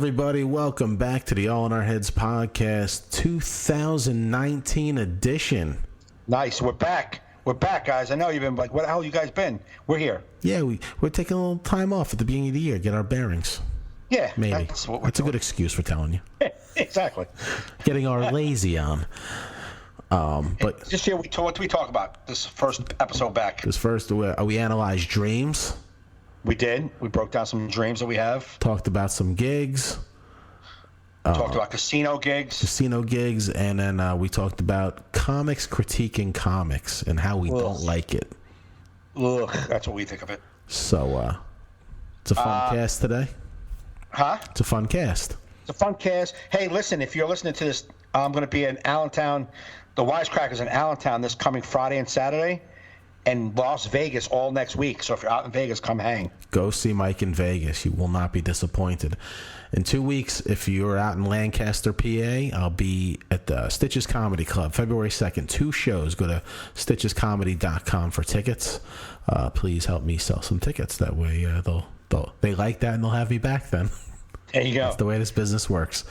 everybody. Welcome back to the All in Our Heads podcast 2019 edition. Nice. We're back. We're back, guys. I know you've been like, where the hell you guys been? We're here. Yeah, we're taking a little time off at the beginning of the year, get our bearings. Yeah. Maybe. That's what That's a good excuse for telling you. Exactly. Getting our lazy on. But this year, what did we talk about? This first episode back. This first, we analyzed dreams. We did. We broke down some dreams that we have. Talked about some gigs. Talked about casino gigs. And then we talked about comics, critiquing comics, and how we don't like it. Ugh, that's what we think of it. So, it's a fun cast today. Huh? It's a fun cast. It's a fun cast. Hey, listen, if you're listening to this, I'm going to be in Allentown. The Wisecrackers in Allentown this coming Friday and Saturday. And Las Vegas all next week. So if you're out in Vegas, come hang. Go see Mike in Vegas. You will not be disappointed. In 2 weeks, if you're out in Lancaster, PA, I'll be at the Stitches Comedy Club, February 2nd. 2 shows. Go to stitchescomedy.com for tickets. Please help me sell some tickets. That way they like that and they'll have me back then. There you go. That's the way this business works.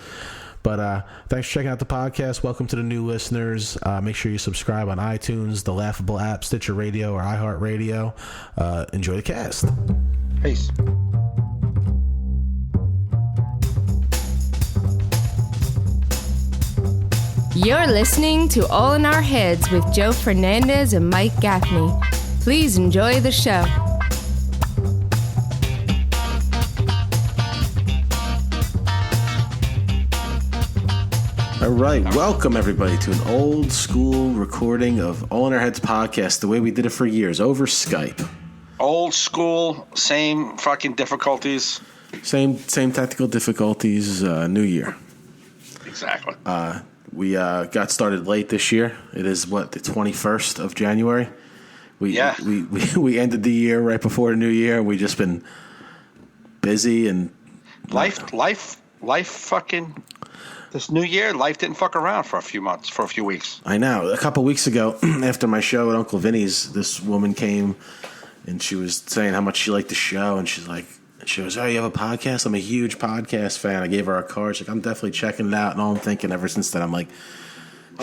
But thanks for checking out the podcast. Welcome to the new listeners. Make sure you subscribe on iTunes, the Laughable App, Stitcher Radio, or iHeart Radio. Enjoy the cast. Peace. You're listening to All in Our Heads with Joe Fernandez and Mike Gaffney. Please enjoy the show. All right, welcome everybody to an old school recording of All in Our Heads podcast, the way we did it for years, over Skype. Old school, same fucking difficulties. Same technical difficulties, new year. Exactly. We got started late this year. It is, the 21st of January? We ended the year right before the new year. We've just been busy and... Life fucking... This new year, life didn't fuck around for a few weeks. I know. A couple weeks ago, after my show at Uncle Vinny's, this woman came and she was saying how much she liked the show. And she goes, "Oh, you have a podcast? I'm a huge podcast fan." I gave her a card. She's like, "I'm definitely checking it out." And all I'm thinking ever since then, I'm like,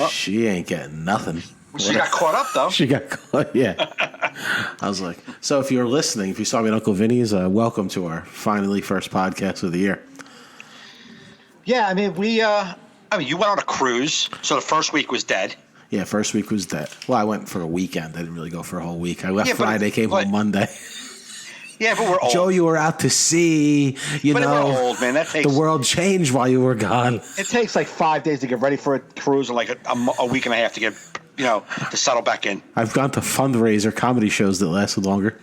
she ain't getting nothing. She got caught up, though. She got caught, yeah. I was like, so if you're listening, if you saw me at Uncle Vinny's, welcome to our finally first podcast of the year. Yeah, I mean, you went on a cruise, so the first week was dead. Yeah, first week was dead. Well, I went for a weekend. I didn't really go for a whole week. I left Friday, came home Monday. Yeah, but we're old. Joe, you were out to sea. We're old, man. The world changed while you were gone. It takes like 5 days to get ready for a cruise, or like a week and a half to get, to settle back in. I've gone to fundraiser comedy shows that lasted longer.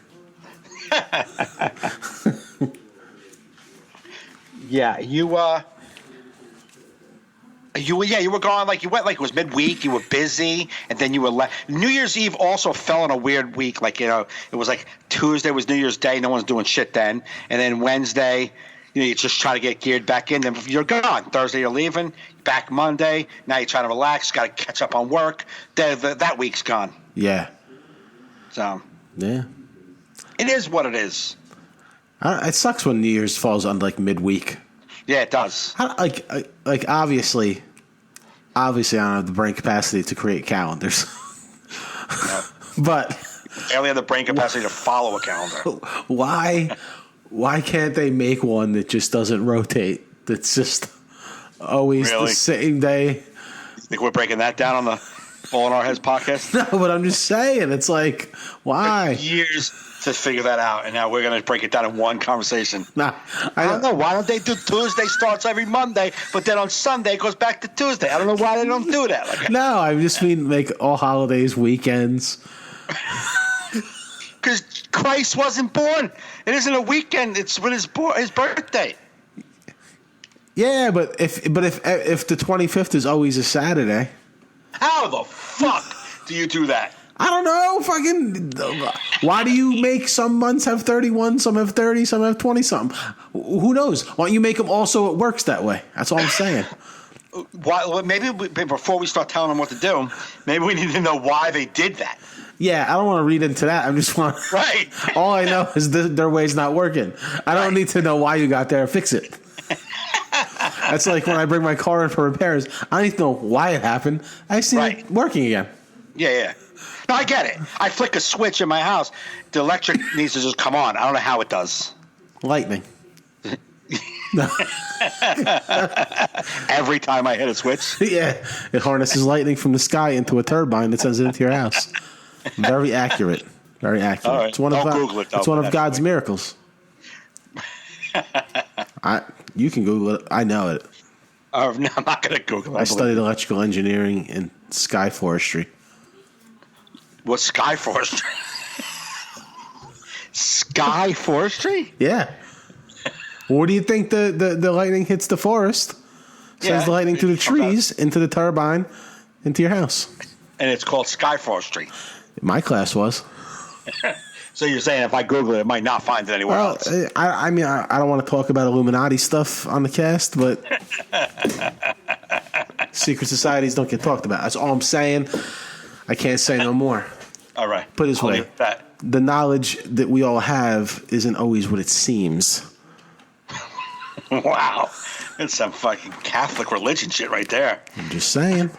Yeah, you were gone, you went it was midweek, you were busy, and then you were New Year's Eve also fell in a weird week, it was like Tuesday was New Year's Day, no one's doing shit then, and then Wednesday, you just try to get geared back in, then you're gone. Thursday you're leaving, back Monday, now you're trying to relax, got to catch up on work, that week's gone. Yeah. So. Yeah. It is what it is. It sucks when New Year's falls on midweek. Yeah, it does. Obviously, I don't have the brain capacity to create calendars. No. But I only have the brain capacity to follow a calendar. Why can't they make one that just doesn't rotate? That's just always the same day. You think we're breaking that down on the All in Our Heads podcast? No, but I'm just saying, it's why? Years to figure that out, and now we're going to break it down in one conversation. Nah, I don't know. Why don't they do Tuesday starts every Monday, but then on Sunday it goes back to Tuesday? I don't know why they don't do that. No, I just mean all holidays, weekends. Because Christ wasn't born. It isn't a weekend. It's when his birthday. Yeah, but if the 25th is always a Saturday, how the fuck do you do that? I don't know. Why do you make some months have 31, some have 30, some have 20 something? Who knows? Why don't you make them also it works that way? That's all I'm saying. Maybe before we start telling them what to do, maybe we need to know why they did that. Yeah, I don't want to read into that. I just want right. All I know is their way's not working. I don't need to know why you got there. Fix it. That's like when I bring my car in for repairs. I don't even know why it happened. I see it working again. Yeah. No, I get it. I flick a switch in my house. The electric needs to just come on. I don't know how it does. Lightning. Every time I hit a switch? Yeah. It harnesses lightning from the sky into a turbine that sends it into your house. Very accurate. Very accurate. All right. It's one of, Google it, though. It's one of God's miracles. You can Google it. I know it. No, I'm not going to Google it. I studied electrical engineering and sky forestry. What's sky forestry? Sky forestry? Yeah. Where do you think the lightning hits the forest? Sends the lightning through the trees, into the turbine, into your house. And it's called sky forestry. My class was. So you're saying if I Google it, I might not find it anywhere else? I mean, I don't want to talk about Illuminati stuff on the cast, but secret societies don't get talked about. That's all I'm saying. I can't say no more. All right. Put it this way. The knowledge that we all have isn't always what it seems. Wow. That's some fucking Catholic religion shit right there. I'm just saying.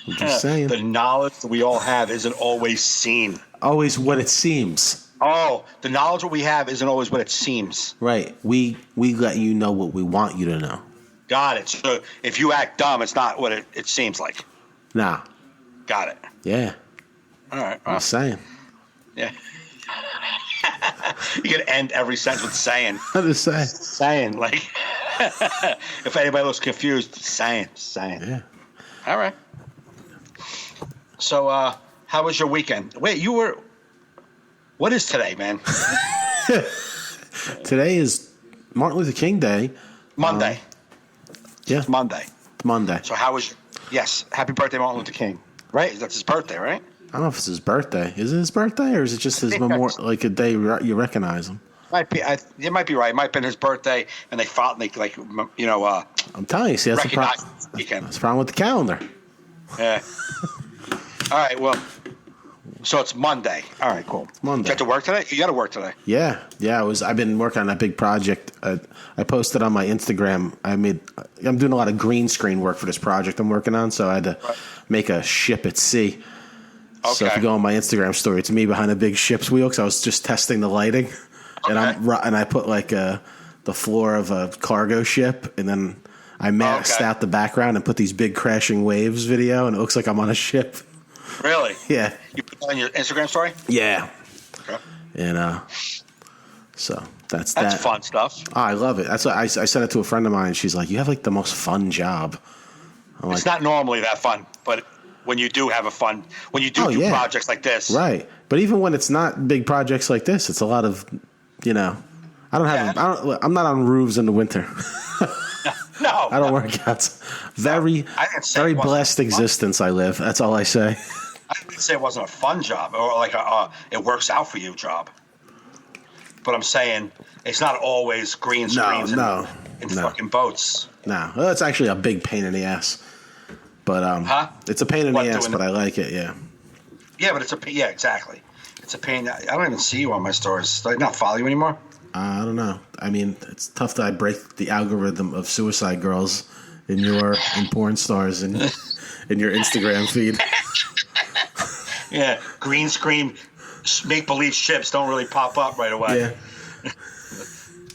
The knowledge that we all have isn't always seen. Always what it seems. Oh, the knowledge that we have isn't always what it seems. Right. We let you know what we want you to know. Got it. So if you act dumb, it's not what it seems like. Nah. Got it. Yeah. All right. I'm saying. Yeah. You can end every sentence with saying. I'm just saying. Saying. Like, if anybody looks confused, saying. Yeah. All right. So, how was your weekend? Wait, what is today, man? Today is Martin Luther King Day. Monday. Yeah. It's Monday. So how was yes, happy birthday, Martin Luther King. Right? That's his birthday, right? I don't know if it's his birthday. Is it his birthday or is it just his memorial, like a day you recognize him? Might be. You might be right. It might have been his birthday, and they fought, and they I'm telling you, see, that's the problem. That's the problem with the calendar. Yeah. All right. Well, so it's Monday. All right. Cool. Monday. You got to work today? You got to work today. Yeah. I've been working on that big project. I posted on my Instagram. I'm doing a lot of green screen work for this project I'm working on, so I had to make a ship at sea. Okay. So if you go on my Instagram story, it's me behind a big ship's wheel because I was just testing the lighting, and I put like the floor of a cargo ship, and then I maxed out the background and put these big crashing waves video, and it looks like I'm on a ship. Really? Yeah. You put that on your Instagram story? Yeah. Okay. And so that's fun stuff. Oh, I love it. That's what I sent it to a friend of mine. She's like, "You have like the most fun job." It's not normally that fun, but when you do have when you do projects like this, right? But even when it's not big projects like this, it's a lot of, I'm not on roofs in the winter. No, I don't work out. Very blessed existence I live. That's all I say. I didn't say it wasn't a fun job or like it works out for you job. But I'm saying it's not always green screens and fucking boats. No, well, it's actually a big pain in the ass. But it's a pain in the ass, but I like it. Yeah. Yeah, but exactly. It's a pain. I don't even see you on my stories. Do I not follow you anymore? I don't know. I mean, it's tough that I break the algorithm of suicide girls in porn stars in your Instagram feed. Yeah, green screen, make believe ships don't really pop up right away. Yeah.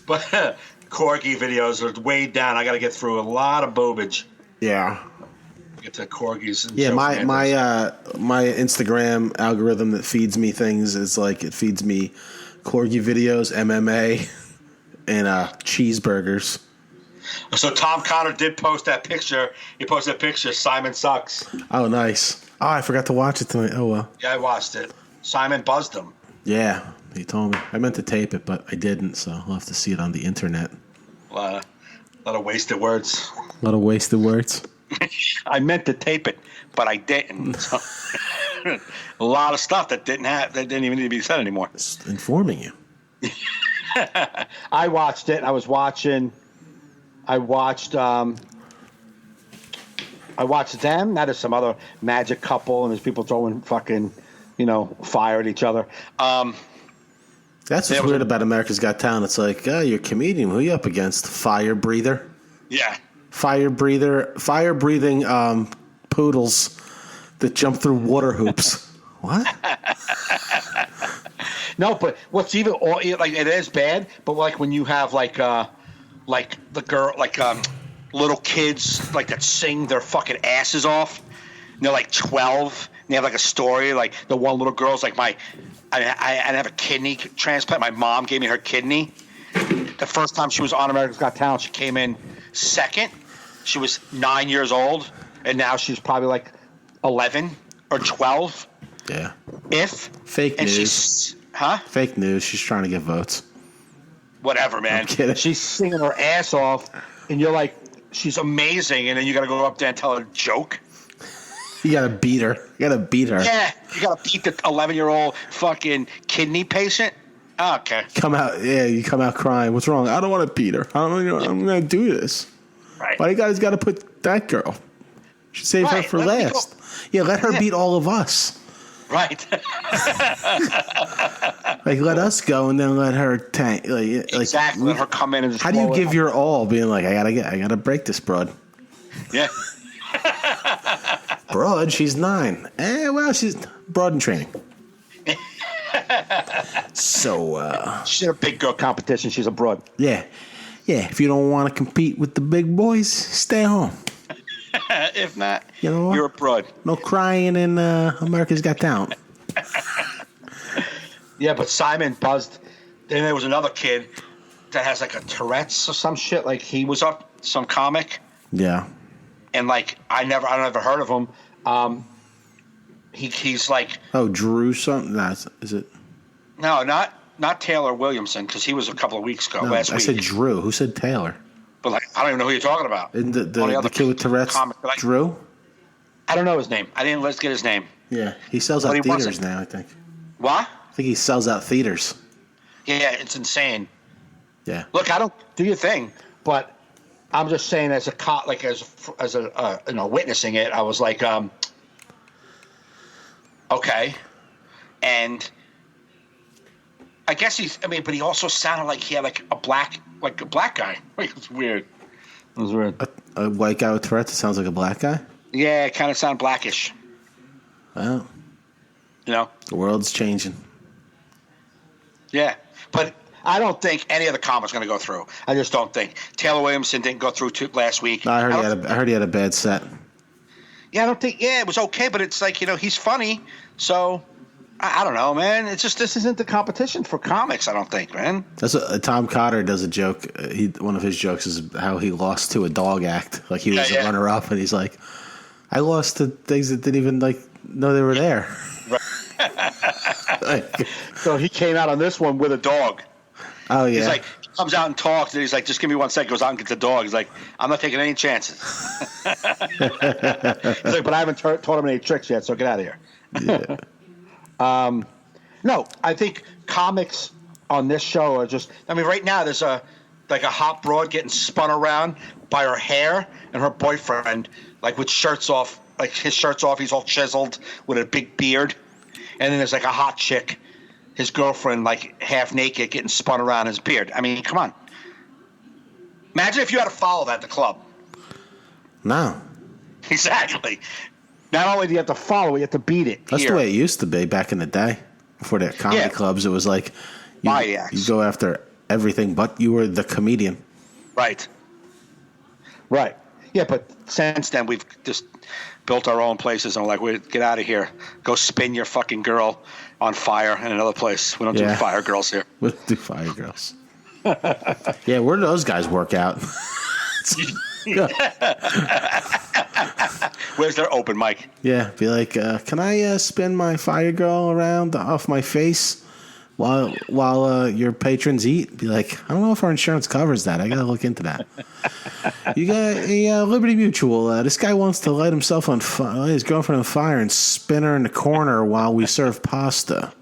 But corgi videos are way down. I got to get through a lot of boobage. Yeah. Get to corgis. And my Instagram algorithm that feeds me things is like it feeds me corgi videos, MMA, and cheeseburgers. So Tom Connor did post that picture. He posted that picture. Simon sucks. Oh, nice. Oh, I forgot to watch it tonight. Oh well. Yeah, I watched it. Simon buzzed him. Yeah, he told me. I meant to tape it, but I didn't. So I'll have to see it on the internet. A lot of wasted words. A lot of wasted words. I meant to tape it, but I didn't. So, a lot of stuff that didn't even need to be said anymore. Just informing you. I watched it. I watched them. Now there's some other magic couple, and there's people throwing fucking, fire at each other. That's what's weird about America's Got Talent. It's like, you're a comedian. Who are you up against? Fire breather? Yeah. fire breathing poodles that jump through water hoops. What? No, but what's even like it is bad. But like when you have like the girl little kids like that sing their fucking asses off. And they're like 12. And they have like a story. Like the one little girl's like I have a kidney transplant. My mom gave me her kidney. The first time she was on America's Got Talent, she came in second. She was 9 years old, and now she's probably like 11 or 12. Yeah. Fake news. Fake news. She's trying to get votes. Whatever, man. I'm kidding. She's singing her ass off, and you're like, she's amazing, and then you got to go up there and tell her a joke. You got to beat her. Yeah, you got to beat the 11-year-old fucking kidney patient. Okay. You come out crying. What's wrong? I don't want to beat her. I'm going to do this. Right. Why you guys got to put that girl? You should save her for last. Yeah, let her beat all of us. Right. Like, let us go and then let her tank. Exactly. Let her come in and just how do you give your all? Being like, I gotta break this broad. Yeah. Broad, she's 9. Well, she's broad in training. So, she's in a big girl competition. She's a broad. Yeah. If you don't want to compete with the big boys, stay home. If not, you know what? You're a broad. No crying in America's Got Talent. Yeah, but Simon buzzed. Then there was another kid that has like a Tourette's or some shit. Like he was up, some comic. Yeah. And like I never heard of him. He's like. Oh, Drew something. Is it? No, not Taylor Williamson, because he was a couple of weeks ago. Last week. I said Drew. Who said Taylor? But like I don't even know who you're talking about. And the kid with Tourette's, Drew? I don't know his name. Let's get his name. Yeah, he sells out theaters now, I think. What? I think he sells out theaters. Yeah, it's insane. Yeah. Look, I don't do your thing, but I'm just saying as a cop, like as a witnessing it, I was like, okay, and I guess but he also sounded like he had like a black guy. It was weird. It was weird. A white guy with Tourette's sounds like a black guy? Yeah, it kind of sounded blackish. Well, the world's changing. Yeah, but I don't think any of the comics are going to go through. I just don't think. Taylor Williamson didn't go through last week. No, I heard he had a bad set. Yeah, I don't think. Yeah, it was okay, but it's like he's funny, so I don't know, man. It's just this isn't the competition for comics. I don't think, man. That's Tom Cotter does a joke. One of his jokes is how he lost to a dog act. Like he was a runner-up, and he's like, I lost to things that didn't even know they were there. Right. So he came out on this one with a dog. Oh yeah. He's like, he comes out and talks, and he's like, just give me 1 second. Goes out and gets the dog. He's like, I'm not taking any chances. He's like, but I haven't taught him any tricks yet, so get out of here. Yeah. No, I think comics on this show are just. I mean, right now there's a hot broad getting spun around by her hair, and her boyfriend like with shirts off, like his shirt's off. He's all chiseled with a big beard, and then there's like a hot chick, his girlfriend, like half naked, getting spun around his beard. I mean, come on. Imagine if you had to follow that at the club. No. Exactly. Not only do you have to follow it, you have to beat it. That's the way it used to be back in the day. Before the comedy clubs, it was like you go after everything, but you were the comedian. Right. Yeah, but since then we've just built our own places, and we're like, get out of here. Go spin your fucking girl on fire in another place. We don't do fire girls here. We don't do fire girls. Yeah, where do those guys work out? Where's their open mic? Yeah, be like, can I spin my fire girl around off my face while your patrons eat? Be like, I don't know if our insurance covers that. I gotta look into that. You got a Liberty Mutual. This guy wants to light himself on fire, his girlfriend on fire, and spin her in the corner while we serve pasta.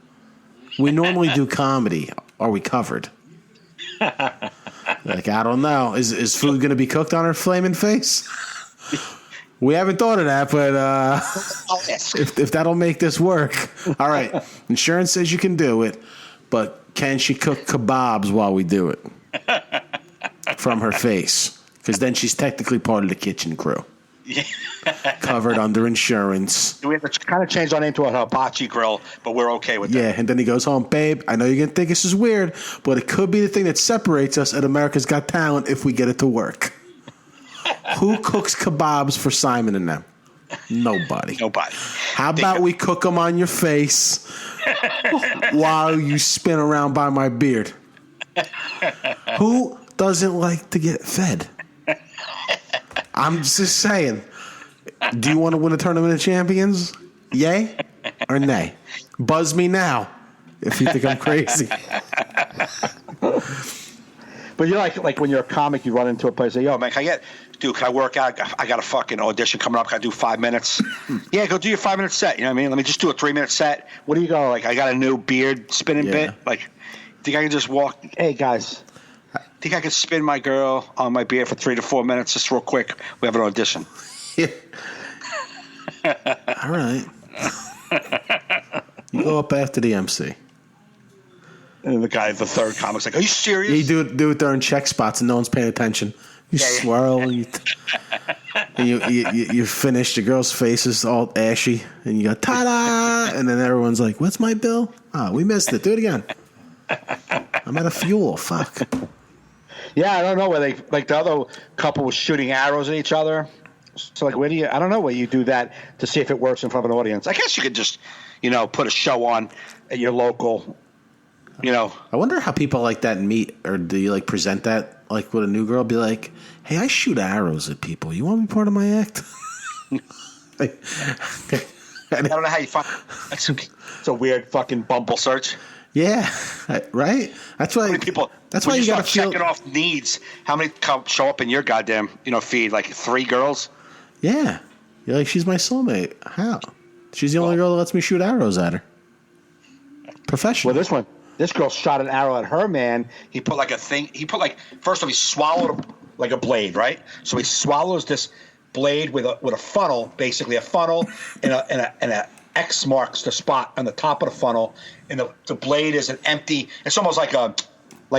We normally do comedy. Are we covered? Like, I don't know. Is food going to be cooked on her flaming face? We haven't thought of that, but if that'll make this work. All right. Insurance says you can do it, but can she cook kebabs while we do it? From her face. Because then she's technically part of the kitchen crew. Yeah. Covered under insurance. We have to kind of change our name to a hibachi grill, but we're okay with that. Yeah, and then he goes home, babe, I know you're going to think this is weird, but it could be the thing that separates us at America's Got Talent if we get it to work. Who cooks kebabs for Simon and them? Nobody. How about we cook them on your face while you spin around by my beard? Who doesn't like to get fed? I'm just saying. Do you want to win a tournament of champions? Yay or nay? Buzz me now if you think I'm crazy. But you're like when you're a comic, you run into a place and say, yo, man, can I work out? I got a fucking audition coming up. Can I do 5 minutes? Yeah, go do your 5-minute set. You know what I mean? Let me just do a 3-minute set. What do you go? Like, I got a new beard spinning bit. Like, think I can just walk? Hey, guys. Think I could spin my girl on my beard for 3 to 4 minutes just real quick? We have an audition. Yeah. All right. You go up after the MC. And the guy, the third comic's like, are you serious? You do it during check spots and no one's paying attention. You swirl. You finish. The girl's face is all ashy. And you go, ta-da! And then everyone's like, what's my bill? Oh, we missed it. Do it again. I'm out of fuel. Fuck. Yeah, I don't know where they, like the other couple was shooting arrows at each other. So, like, I don't know where you do that to see if it works in front of an audience. I guess you could just, put a show on at your local, I wonder how people like that meet, or do you, like, present that, like, with a new girl? Be like, hey, I shoot arrows at people. You want to be part of my act? I don't know how you find it's a weird fucking Bumble search. Yeah, right? That's why people. That's why you got to checking off needs. How many show up in your goddamn feed? Like 3 girls? Yeah, you're like, she's my soulmate. How? She's the only girl that lets me shoot arrows at her. Professional. Well, this girl shot an arrow at her man. He put like a thing. First off, he swallowed like a blade, right? So he swallows this blade with a funnel, basically a funnel, and a X marks the spot on the top of the funnel, and the blade is an empty. It's almost like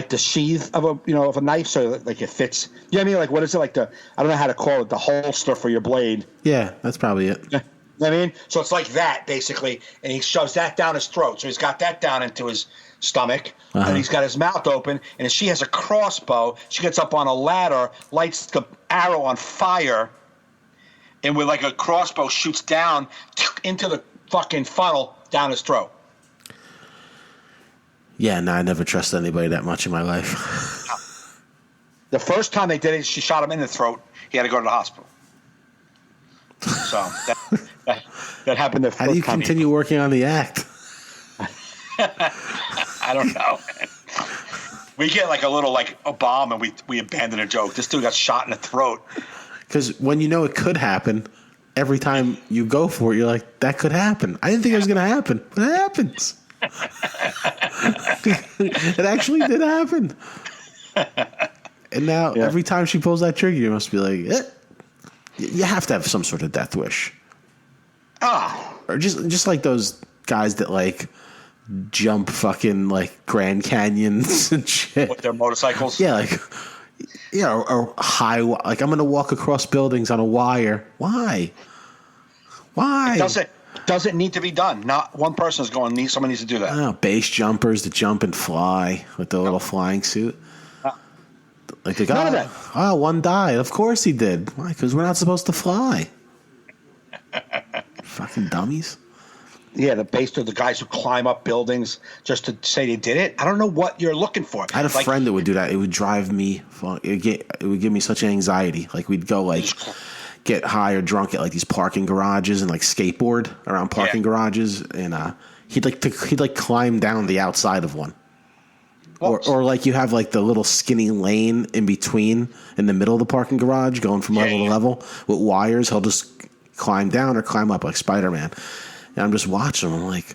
the sheath of a knife, so like it fits. You know what I mean? Like, what is it like? I don't know how to call it. The holster for your blade. Yeah, that's probably it. You know what I mean? So it's like that basically, and he shoves that down his throat. So he's got that down into his stomach, and he's got his mouth open. And she has a crossbow. She gets up on a ladder, lights the arrow on fire, and with like a crossbow shoots down into the fucking funnel down his throat. Yeah, no, I never trusted anybody that much in my life. The first time they did it, she shot him in the throat. He had to go to the hospital. So that happened the first time. How do you continue working on the act? I don't know. We get like a little like a bomb and we abandon a joke. This dude got shot in the throat. Because when you know it could happen, every time you go for it, you're like, that could happen. I didn't think it was going to happen, but it happens. It actually did happen. And now every time she pulls that trigger, you must be like, you have to have some sort of death wish. Or just like those guys that like jump fucking like Grand Canyons and shit. With their motorcycles? Yeah, like, or high, like I'm going to walk across buildings on a wire. Why? It doesn't need to be done. Not one person is going, someone needs to do that. Oh, base jumpers that jump and fly with the little flying suit. Like the guy, none of that. Oh, one died. Of course he did. Why? Because we're not supposed to fly. Fucking dummies. Yeah, the guys who climb up buildings just to say they did it. I don't know what you're looking for. I had a friend that would do that. It would drive me. It would give me such anxiety. Like we'd go like get high or drunk at like these parking garages and like skateboard around parking garages, and he'd climb down the outside of one. Or like you have like the little skinny lane in between in the middle of the parking garage going from level to level with wires. He'll just climb down or climb up like Spider-Man. And I'm just watching him. I'm like,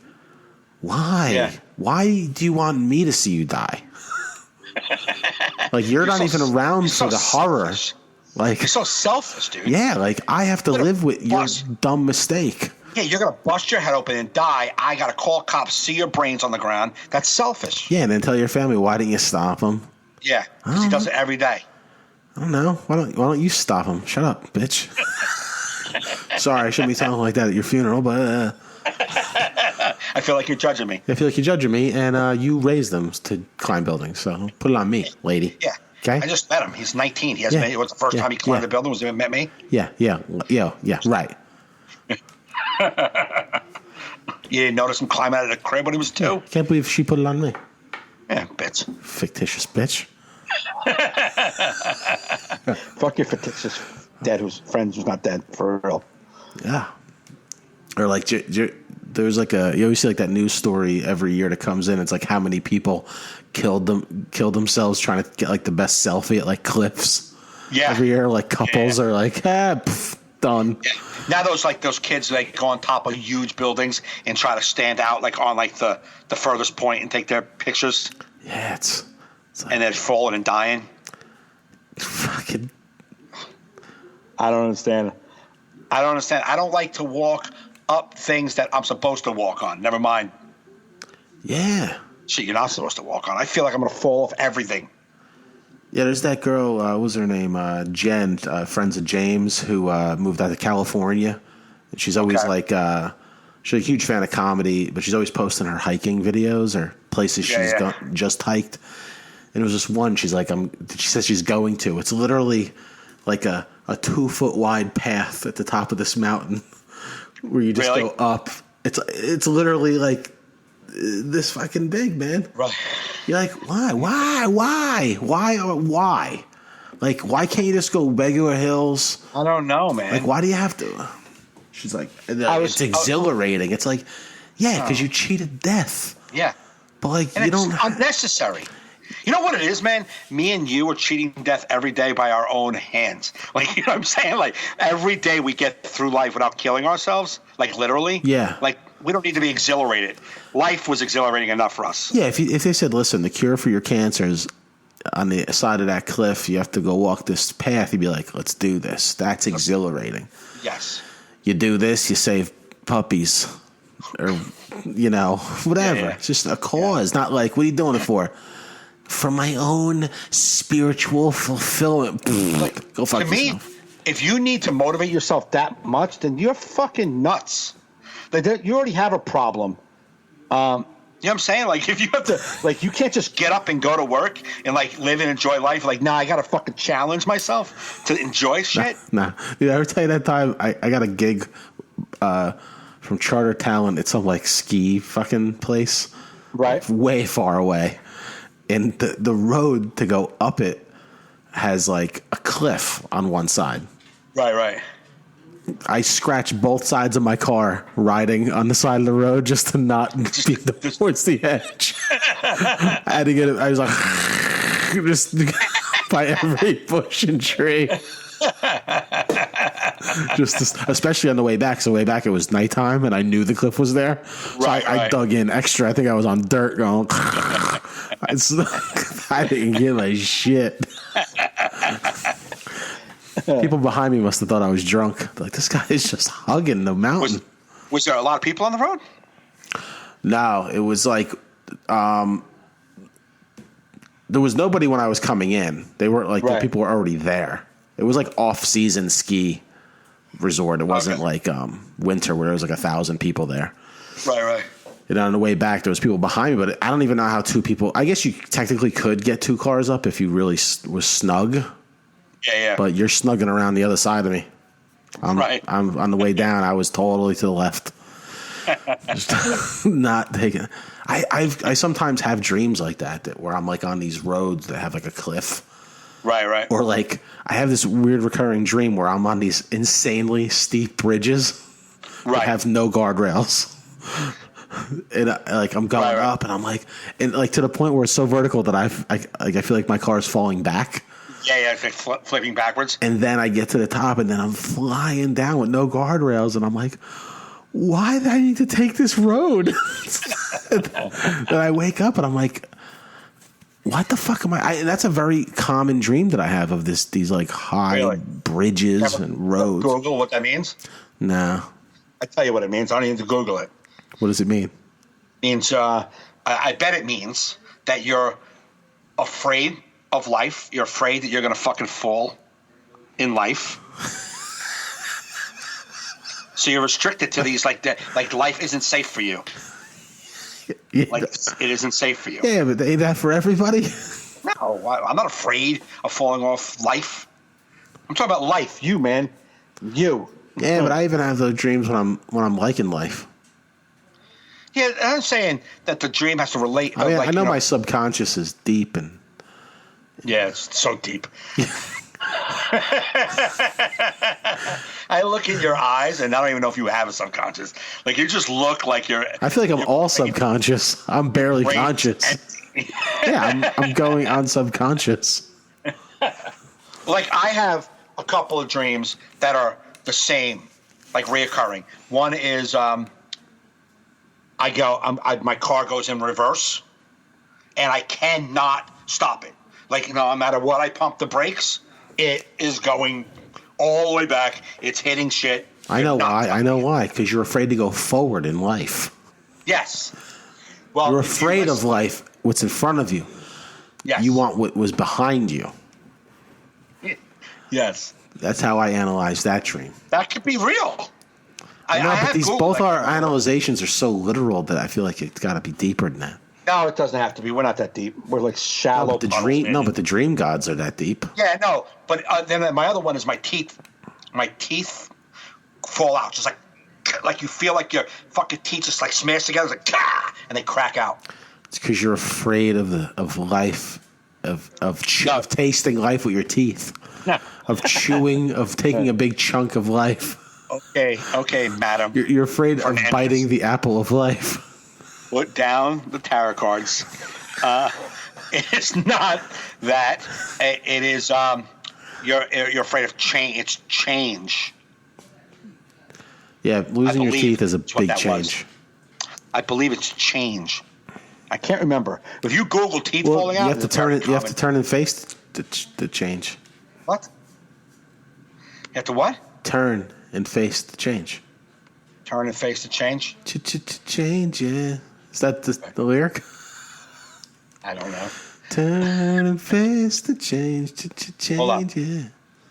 why? Yeah. Why do you want me to see you die? Like you're not even around for the horror. Like you're so selfish, dude. Yeah, like I have to live with your dumb mistake. Yeah, you're going to bust your head open and die. I got to call cops, see your brains on the ground. That's selfish. Yeah, and then tell your family, why didn't you stop him? Yeah, because he does it every day. I don't know. Why don't you stop him? Shut up, bitch. Sorry, I shouldn't be talking like that at your funeral, but I feel like you're judging me. I feel like you're judging me, and you raised them to climb buildings, so put it on me, lady. Yeah. Okay. I just met him. He's 19. He hasn't. It was the first time he climbed the building. Was he met me? Yeah. Right. You didn't notice him climb out of the crib when he was 2? Yeah. Can't believe she put it on me. Yeah, bitch. Fictitious bitch. Fuck your fictitious dad whose friends who's not dead for real. Yeah. Or like there's like you always see like that news story every year that comes in. It's like how many people killed themselves trying to get like the best selfie at like cliffs. Yeah. Every year, like couples are like, done. Yeah. Now those kids like go on top of huge buildings and try to stand out like on like the furthest point and take their pictures. Yeah, it's like, and then falling and dying. Fucking. I don't understand. I don't like to walk up things that I'm supposed to walk on. Never mind. Yeah. Shit, you're not supposed to walk on. I feel like I'm going to fall off everything. Yeah, there's that girl, what was her name? Jen, friends of James, who moved out to California. And she's always she's a huge fan of comedy, but she's always posting her hiking videos or places she's just hiked. And it was just one she says she's going to. It's literally like a 2-foot wide path at the top of this mountain where you just go up. It's literally like this fucking big, man. Right. You're like, why? Like, why can't you just go regular hills? I don't know, man. Like, why do you have to? She's like, it's exhilarating. It's like, because you cheated death. Yeah. But like, and you don't. It's unnecessary. You know what it is, man? Me and you are cheating death every day by our own hands. Like, you know what I'm saying? Like, every day we get through life without killing ourselves. Like, literally. Yeah. Like, we don't need to be exhilarated. Life was exhilarating enough for us. Yeah, if they said, listen, the cure for your cancer is on the side of that cliff, you have to go walk this path, you'd be like, let's do this. That's exhilarating. Yes. You do this, you save puppies. Or, whatever. Yeah. It's just a cause. Not like, what are you doing it for? For my own spiritual fulfillment. Go fuck yourself. If you need to motivate yourself that much, then you're fucking nuts. Like, you already have a problem. You know what I'm saying? Like, if you have to, like, you can't just get up and go to work and, like, live and enjoy life. Like, I got to fucking challenge myself to enjoy shit. Nah. Did I ever tell you that time I got a gig from Charter Talent at some, like, ski fucking place? Right. Way far away. And the road to go up it has, like, a cliff on one side. Right. I scratched both sides of my car riding on the side of the road just to not be towards the edge. I had to get it. I was like, just by every bush and tree. Especially on the way back. So way back it was nighttime and I knew the cliff was there. So I dug in extra. I think I was on dirt going. I didn't give a shit. People behind me must have thought I was drunk. They're like, this guy is just hugging the mountain. Was there a lot of people on the road? No, it was like there was nobody when I was coming in. They weren't like the people were already there. It was like off-season ski resort. It wasn't like winter where there was like 1,000 people there. Right. And on the way back, there was people behind me, but I don't even know how two people. I guess you technically could get 2 cars up if you really was snug. Yeah. But you're snugging around the other side of me. I'm on the way down. I was totally to the left. Just not taking. I sometimes have dreams like that where I'm like on these roads that have like a cliff. Right. Or like I have this weird recurring dream where I'm on these insanely steep bridges that have no guardrails. And like I'm going up and I'm like, and like to the point where it's so vertical that I feel like my car is falling back. Yeah, flipping backwards. And then I get to the top, and then I'm flying down with no guardrails, and I'm like, why did I need to take this road? Then I wake up, and I'm like, what the fuck am I? That's a very common dream that I have of these like high bridges and roads. Google what that means? No. I tell you what it means. I don't need to Google it. What does it mean? It means I bet it means that you're afraid of life. You're afraid that you're going to fucking fall in life. So you're restricted to these, like life isn't safe for you. Yeah. Like it isn't safe for you. Yeah, but ain't that for everybody? No, I'm not afraid of falling off life. I'm talking about life. You, man. You. Yeah, but I even have those dreams when I'm liking life. Yeah, I'm saying that the dream has to relate. I mean, I know my subconscious is deep and. Yeah, it's so deep. I look in your eyes, and I don't even know if you have a subconscious. Like, you just look like you're. I feel like I'm all subconscious. I'm barely conscious. Yeah, I'm going on subconscious. Like, I have a couple of dreams that are the same, like reoccurring. One is my car goes in reverse, and I cannot stop it. Like, no matter what I pump the brakes, it is going all the way back. It's hitting shit. I know why. I know why. Because you're afraid to go forward in life. Yes. Well, you're afraid of life. What's in front of you. Yes. You want what was behind you. Yes. That's how I analyze that dream. That could be real. I know, but these both our analyzations are so literal that I feel like it's got to be deeper than that. No, it doesn't have to be. We're not that deep. We're like shallow. But the dream gods are that deep. Yeah, no. But then my other one is my teeth. My teeth fall out, just like you feel like your fucking teeth just like smash together, it's like and they crack out. It's because you're afraid of life, of tasting life with your teeth, of chewing, of taking a big chunk of life. Okay, madam. You're afraid of biting the apple of life. Put down the tarot cards. It's not that. It is. You're afraid of change. It's change. Yeah, losing your teeth is a big change. I believe it's change. I can't remember. If you Google teeth falling out, you have to turn it. You have to turn and face the change. What? You have to what? Turn and face the change. Turn and face the change. Change, yeah. Is that the lyric? I don't know. Turn and face the change. Change, hold on. Yeah.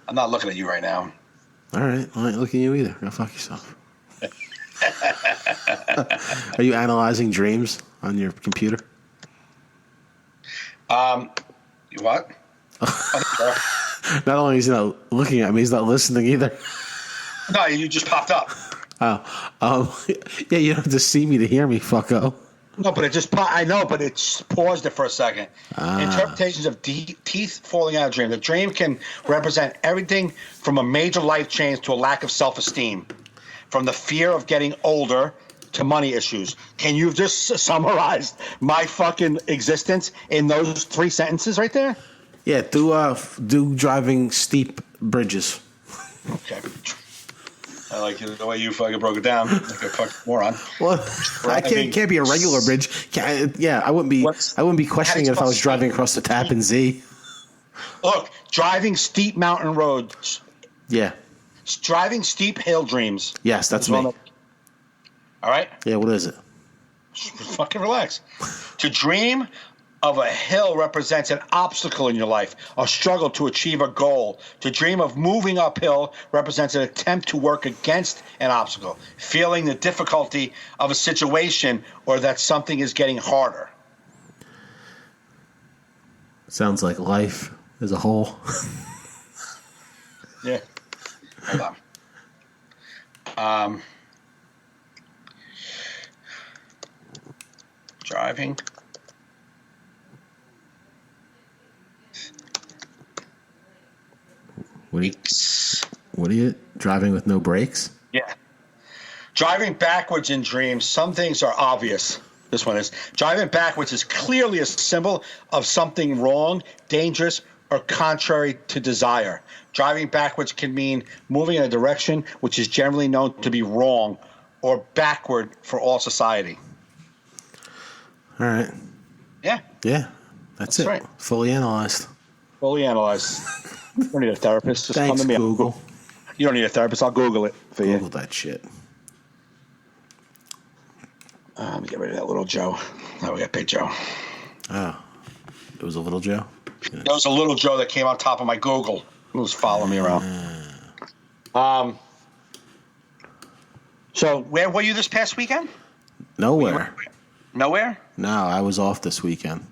I'm not looking at you right now. All right, I ain't looking at you either. Go fuck yourself. Are you analyzing dreams on your computer? What? Not only is he not looking at me, he's not listening either. No, you just popped up. Oh, yeah, you don't have to see me to hear me, fucko. No, but it just I know, but it paused it for a second. Interpretations of teeth falling out of dream. The dream can represent everything from a major life change to a lack of self-esteem, from the fear of getting older to money issues. Can you just summarize my fucking existence in those 3 sentences right there? Yeah, do driving steep bridges. Okay. I like the way you fucking broke it down, like a fucking moron. Well, I can't be a regular bridge. I wouldn't be questioning it if I was driving across the Tappan Zee. Look, driving steep mountain roads. Yeah. Driving steep hill dreams. Yes, that's me. All right? Yeah, what is it? Fucking relax. To dream of a hill represents an obstacle in your life, a struggle to achieve a goal. To dream of moving uphill represents an attempt to work against an obstacle, feeling the difficulty of a situation or that something is getting harder. Sounds like life as a whole. Yeah. Hold on. Driving. What are you driving with no brakes? Yeah. Driving backwards in dreams. Some things are obvious. This one is. Driving backwards is clearly a symbol of something wrong, dangerous, or contrary to desire. Driving backwards can mean moving in a direction which is generally known to be wrong or backward for all society. All right. Yeah. Yeah. That's it. Right. Fully analyzed. Fully analyzed. You don't need a therapist. Just Thanks, come to me. Google. You don't need a therapist. I'll Google it for you. Google that shit. Let me get rid of that little Joe. Now we got Big Joe. Oh. It was a little Joe? There was a little Joe that came on top of my Google. Who was following me around. So where were you this past weekend? Nowhere. Nowhere? No, I was off this weekend.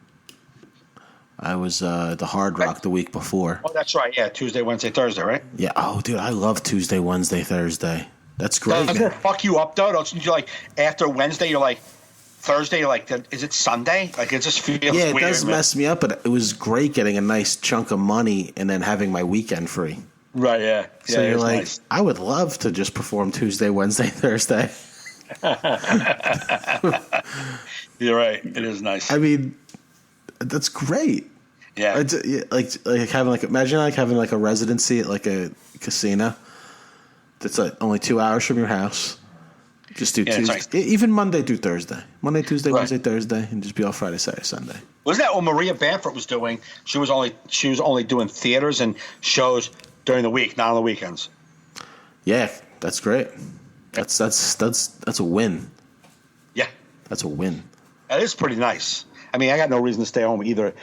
I was at the Hard Rock the week before. Oh, that's right. Yeah, Tuesday, Wednesday, Thursday, right? Yeah. Oh, dude, I love Tuesday, Wednesday, Thursday. That's great. Doesn't it fuck you up, though? Don't you like, after Wednesday, you're like, Thursday, you're like, is it Sunday? Like, it just feels weird. Yeah, it does mess me up, but it was great getting a nice chunk of money and then having my weekend free. Right, yeah. So yeah, you're like, nice. I would love to just perform Tuesday, Wednesday, Thursday. You're right. It is nice. I mean, that's great. Yeah. It's, like having imagine having a residency at like a casino that's like only 2 hours from your house. Just do Tuesday, nice. even Monday through Thursday. Monday, Tuesday, Right. Wednesday, Thursday, and just be off Friday, Saturday, Sunday. Wasn't that what Maria Bamford was doing? She was only doing theaters and shows during the week, not on the weekends. Yeah, that's great. That's a win. Yeah. That's a win. That is pretty nice. I mean, I got no reason to stay home either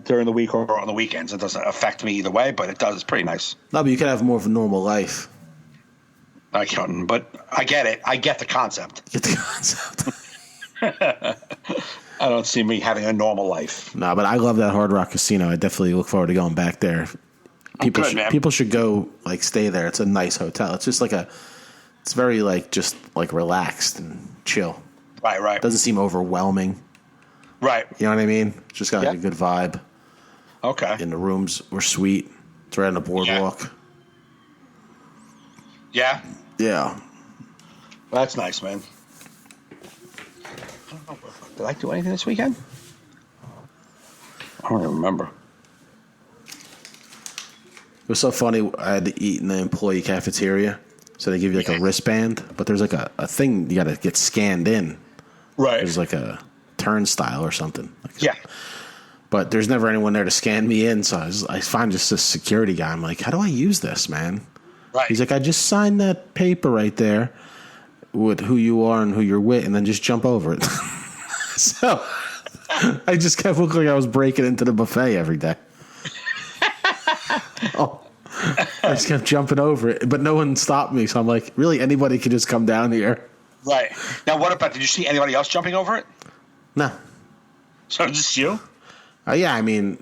during the week or on the weekends. It doesn't affect me either way, but it does. It's pretty nice. No, but you could have more of a normal life. I couldn't, but I get it. I get the concept. Get the concept. I don't see me having a normal life. No, but I love that Hard Rock Casino. I definitely look forward to going back there. People should go stay there. It's a nice hotel. It's just it's very just relaxed and chill. Right. It doesn't seem overwhelming. Right. You know what I mean? It's just got a good vibe. Okay. And the rooms were sweet. It's right on the boardwalk. Yeah. Yeah. Well, that's nice, man. I don't know. Did I do anything this weekend? I don't even remember. It was so funny. I had to eat in the employee cafeteria. So they give you a wristband, but there's a thing you got to get scanned in. Right. There's a turnstile or something. Yeah. But there's never anyone there to scan me in. So I find just a security guy. I'm like, how do I use this, man? Right. He's like, I just signed that paper right there with who you are and who you're with, and then just jump over it. So I just kept looking like I was breaking into the buffet every day. I just kept jumping over it, but no one stopped me. So I'm like, really, anybody could just come down here. Right. Now, what about, did you see anybody else jumping over it? No. So just you? Yeah, I mean,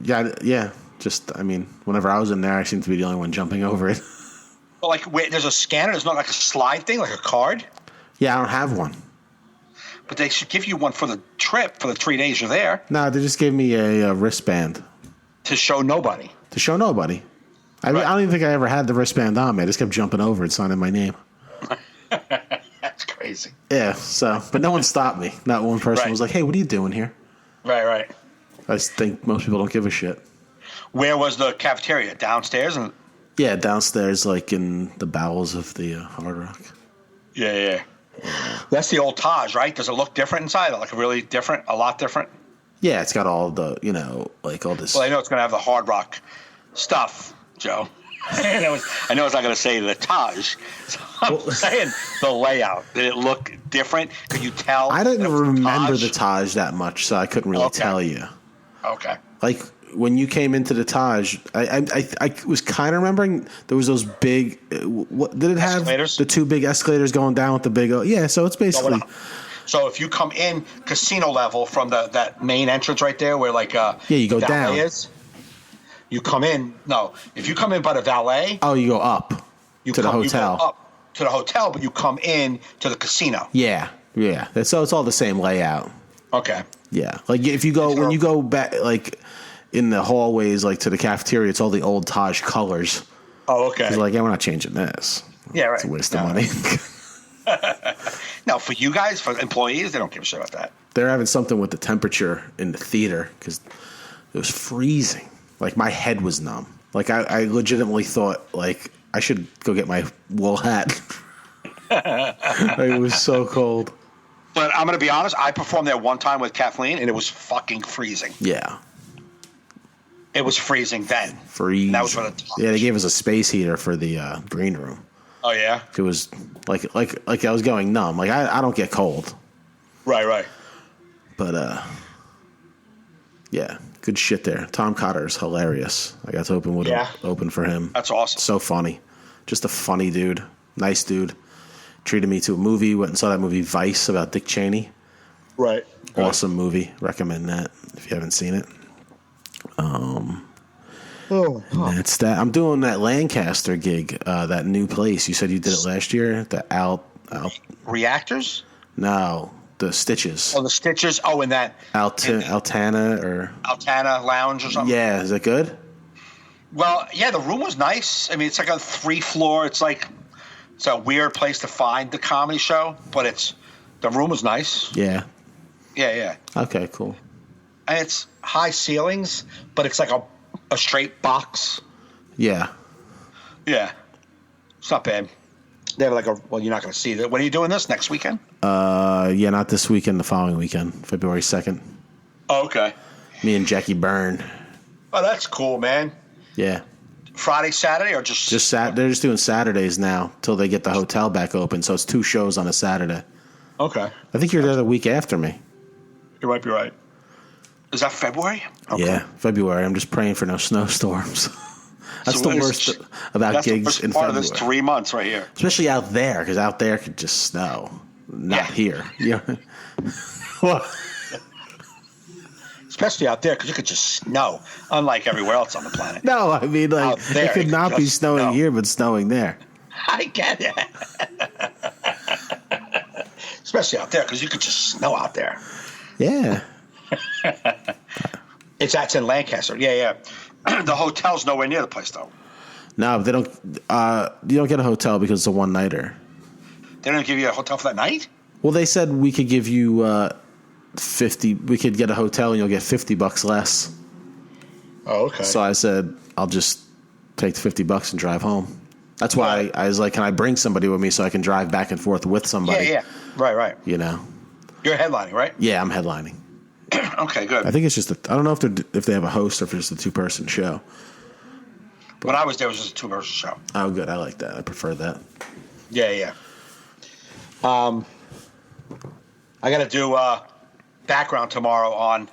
yeah. Just, I mean, whenever I was in there, I seemed to be the only one jumping over it. Well, wait, there's a scanner. There's not a slide thing, like a card? Yeah, I don't have one. But they should give you one for the trip, for the 3 days you're there. No, they just gave me a wristband. To show nobody. To show nobody. I don't even think I ever had the wristband on me. I just kept jumping over it, signing my name. That's crazy. Yeah, so, but no one stopped me. Not one person was like, hey, what are you doing here? Right. I just think most people don't give a shit. Where was the cafeteria? Downstairs? Yeah, downstairs, in the bowels of the Hard Rock. Yeah. That's the old Taj, right? Does it look different inside? Really different? A lot different? Yeah, it's got all the, all this. Well, I know it's going to have the Hard Rock stuff, Joe. I know it's not going to say the Taj. So I'm saying the layout. Did it look different? Could you tell? I didn't remember the Taj that much, so I couldn't really tell you. Okay. When you came into the Taj, I was kind of remembering there was those big. What did it have? Escalators? The two big escalators going down with the big. Yeah, so it's basically. So if you come in casino level from that main entrance right there, where you go down. Is, you come in. No, if you come in by the valet. Oh, you go up to the hotel. You go up to the hotel, but you come in to the casino. Yeah. So it's all the same layout. Okay. Yeah, if you go when you go back in the hallways to the cafeteria, it's all the old Taj colors. Oh, okay. It's we're not changing this. Yeah, right. It's a waste of money. No, for you guys, for employees, they don't give a shit about that. They're having something with the temperature in the theater because it was freezing. My head was numb. I legitimately thought I should go get my wool hat. It was so cold. But I'm going to be honest, I performed there one time with Kathleen, and it was fucking freezing. Yeah. It was freezing then. Freezing. That was for the Taj. Yeah, they gave us a space heater for the green room. Oh, yeah? It was like I was going numb. I don't get cold. Right. But, yeah, Good shit there. Tom Cotter's hilarious. I got to open for him. That's awesome. So funny. Just a funny dude. Nice dude. Treated me to a movie. Went and saw that movie Vice about Dick Cheney. Right. Awesome movie. Recommend that if you haven't seen it. That's that. I'm doing that Lancaster gig, that new place. You said you did it last year? The Reactors? No. The Stitches. Oh, the Stitches. Oh, in that Altana or Altana Lounge or something. Yeah, is it good? Well, yeah, the room was nice. I mean, it's like a 3-floor. It's a weird place to find the comedy show, but the room was nice. Yeah. Yeah. Okay, cool. And it's high ceilings, but it's like a straight box. Yeah. Yeah. It's not bad. They have well, you're not going to see that. When are you doing this? Next weekend? Yeah, not this weekend, the following weekend, February 2nd. Oh, okay. Me and Jackie Byrne. Oh, that's cool, man. Yeah. Friday, Saturday, or just they're just doing Saturdays now till they get the hotel back open, so it's 2 shows on a Saturday. Okay. I think you're there the week after me. You might be right. Is that February? Okay. Yeah, February. I'm just praying for no snowstorms. That's the worst about gigs in February. That's the part of this 3 months right here. Especially out there, because out there could just snow. Not here. Yeah. Well, especially out there, because it could just snow, unlike everywhere else on the planet. No, I mean, like, it could not be snowing here, but snowing there. I get it. Especially out there, because you could just snow out there. Yeah. That's in Lancaster. Yeah. The hotel's nowhere near the place, though. No, they don't. You don't get a hotel because it's a one-nighter. They don't give you a hotel for that night? Well, they said we could give you 50. We could get a hotel and you'll get $50 less. Oh, okay. So I said I'll just take the $50 and drive home. That's why I was like, can I bring somebody with me so I can drive back and forth with somebody? Yeah. Right. You know. You're headlining, right? Yeah, I'm headlining. Okay, good. I think it's just I don't know if they have a host or if it's just a 2-person show. But when I was there, it was just a 2-person show. Oh, good. I like that. I prefer that. Yeah. I got to do background tomorrow on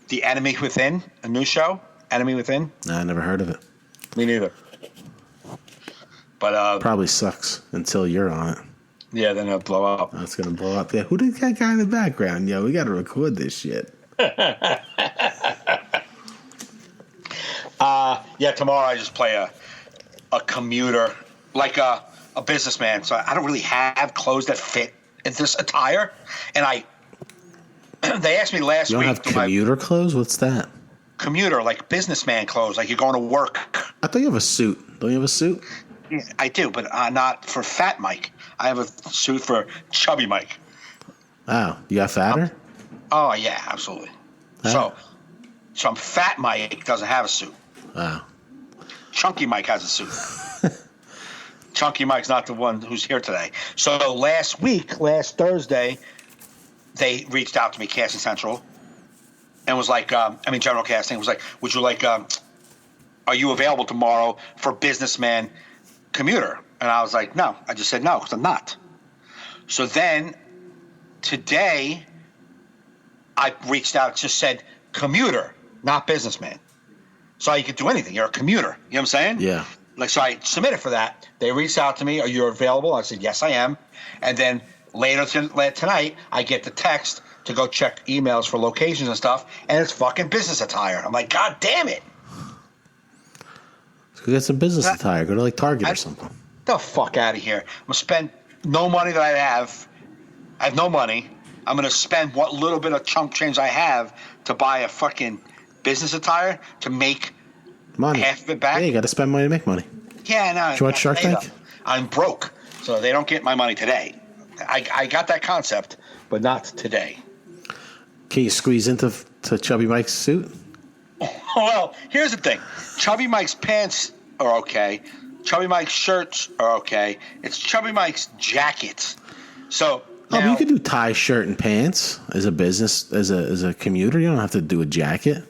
The Enemy Within, a new show. Enemy Within. Nah, I never heard of it. Me neither. But probably sucks until you're on it. Yeah, then it'll blow up. Oh, it's gonna blow up. Yeah, who did that guy in the background? Yo, we got to record this shit. Yeah, tomorrow I just play a commuter, like a businessman. So I don't really have clothes that fit in this attire. And they asked me last week. You don't have commuter clothes? What's that? Commuter, like businessman clothes, like you're going to work. I thought you have a suit. Don't you have a suit? Yeah, I do, but not for Fat Mike. I have a suit for Chubby Mike. Oh, you got fatter? Oh, yeah, absolutely. Oh. So I'm Fat Mike doesn't have a suit. Wow. Chunky Mike has a suit. Chunky Mike's not the one who's here today. So last Thursday, they reached out to me, Casting Central, and was like, General Casting was like, would you like, are you available tomorrow for businessman commuter? And I was like, no. I just said no because I'm not. So then today I reached out, just said commuter, not businessman. So you could do anything. You're a commuter. You know what I'm saying? Yeah. Like, so I submitted for that. They reached out to me. Are you available? I said, yes, I am. And then later tonight, I get the text to go check emails for locations and stuff, and it's fucking business attire. I'm like, God damn it. Go get some business attire. Go to like Target or something. The fuck out of here. I'm going to spend no money that I have. I have no money. I'm going to spend what little bit of chunk change I have to buy a fucking business attire to make money. Half of it back. Yeah, you got to spend money to make money. Yeah, no. Do you watch Shark Tank? I'm broke, so they don't get my money today. I got that concept, but not today. Can you squeeze into Chubby Mike's suit? Well, here's the thing. Chubby Mike's pants are okay. Chubby Mike's shirts are okay. It's Chubby Mike's jacket. So now, but you could do tie, shirt, and pants as a business, as a commuter. You don't have to do a jacket.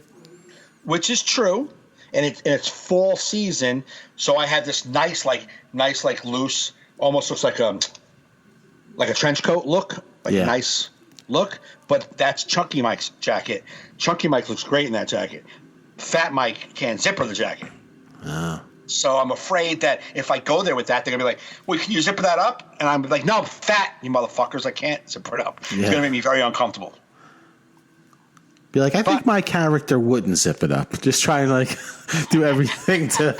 Which is true, and it's fall season. So I have this nice loose, almost looks like a trench coat look, a nice look. But that's Chunky Mike's jacket. Chunky Mike looks great in that jacket. Fat Mike can't zipper the jacket. So I'm afraid that if I go there with that, they're going to be like, well, can you zipper that up? And I'm like, no, I'm fat, you motherfuckers. I can't zipper it up. Yeah. It's going to make me very uncomfortable. Be like, I think my character wouldn't zip it up. Just try and like do everything to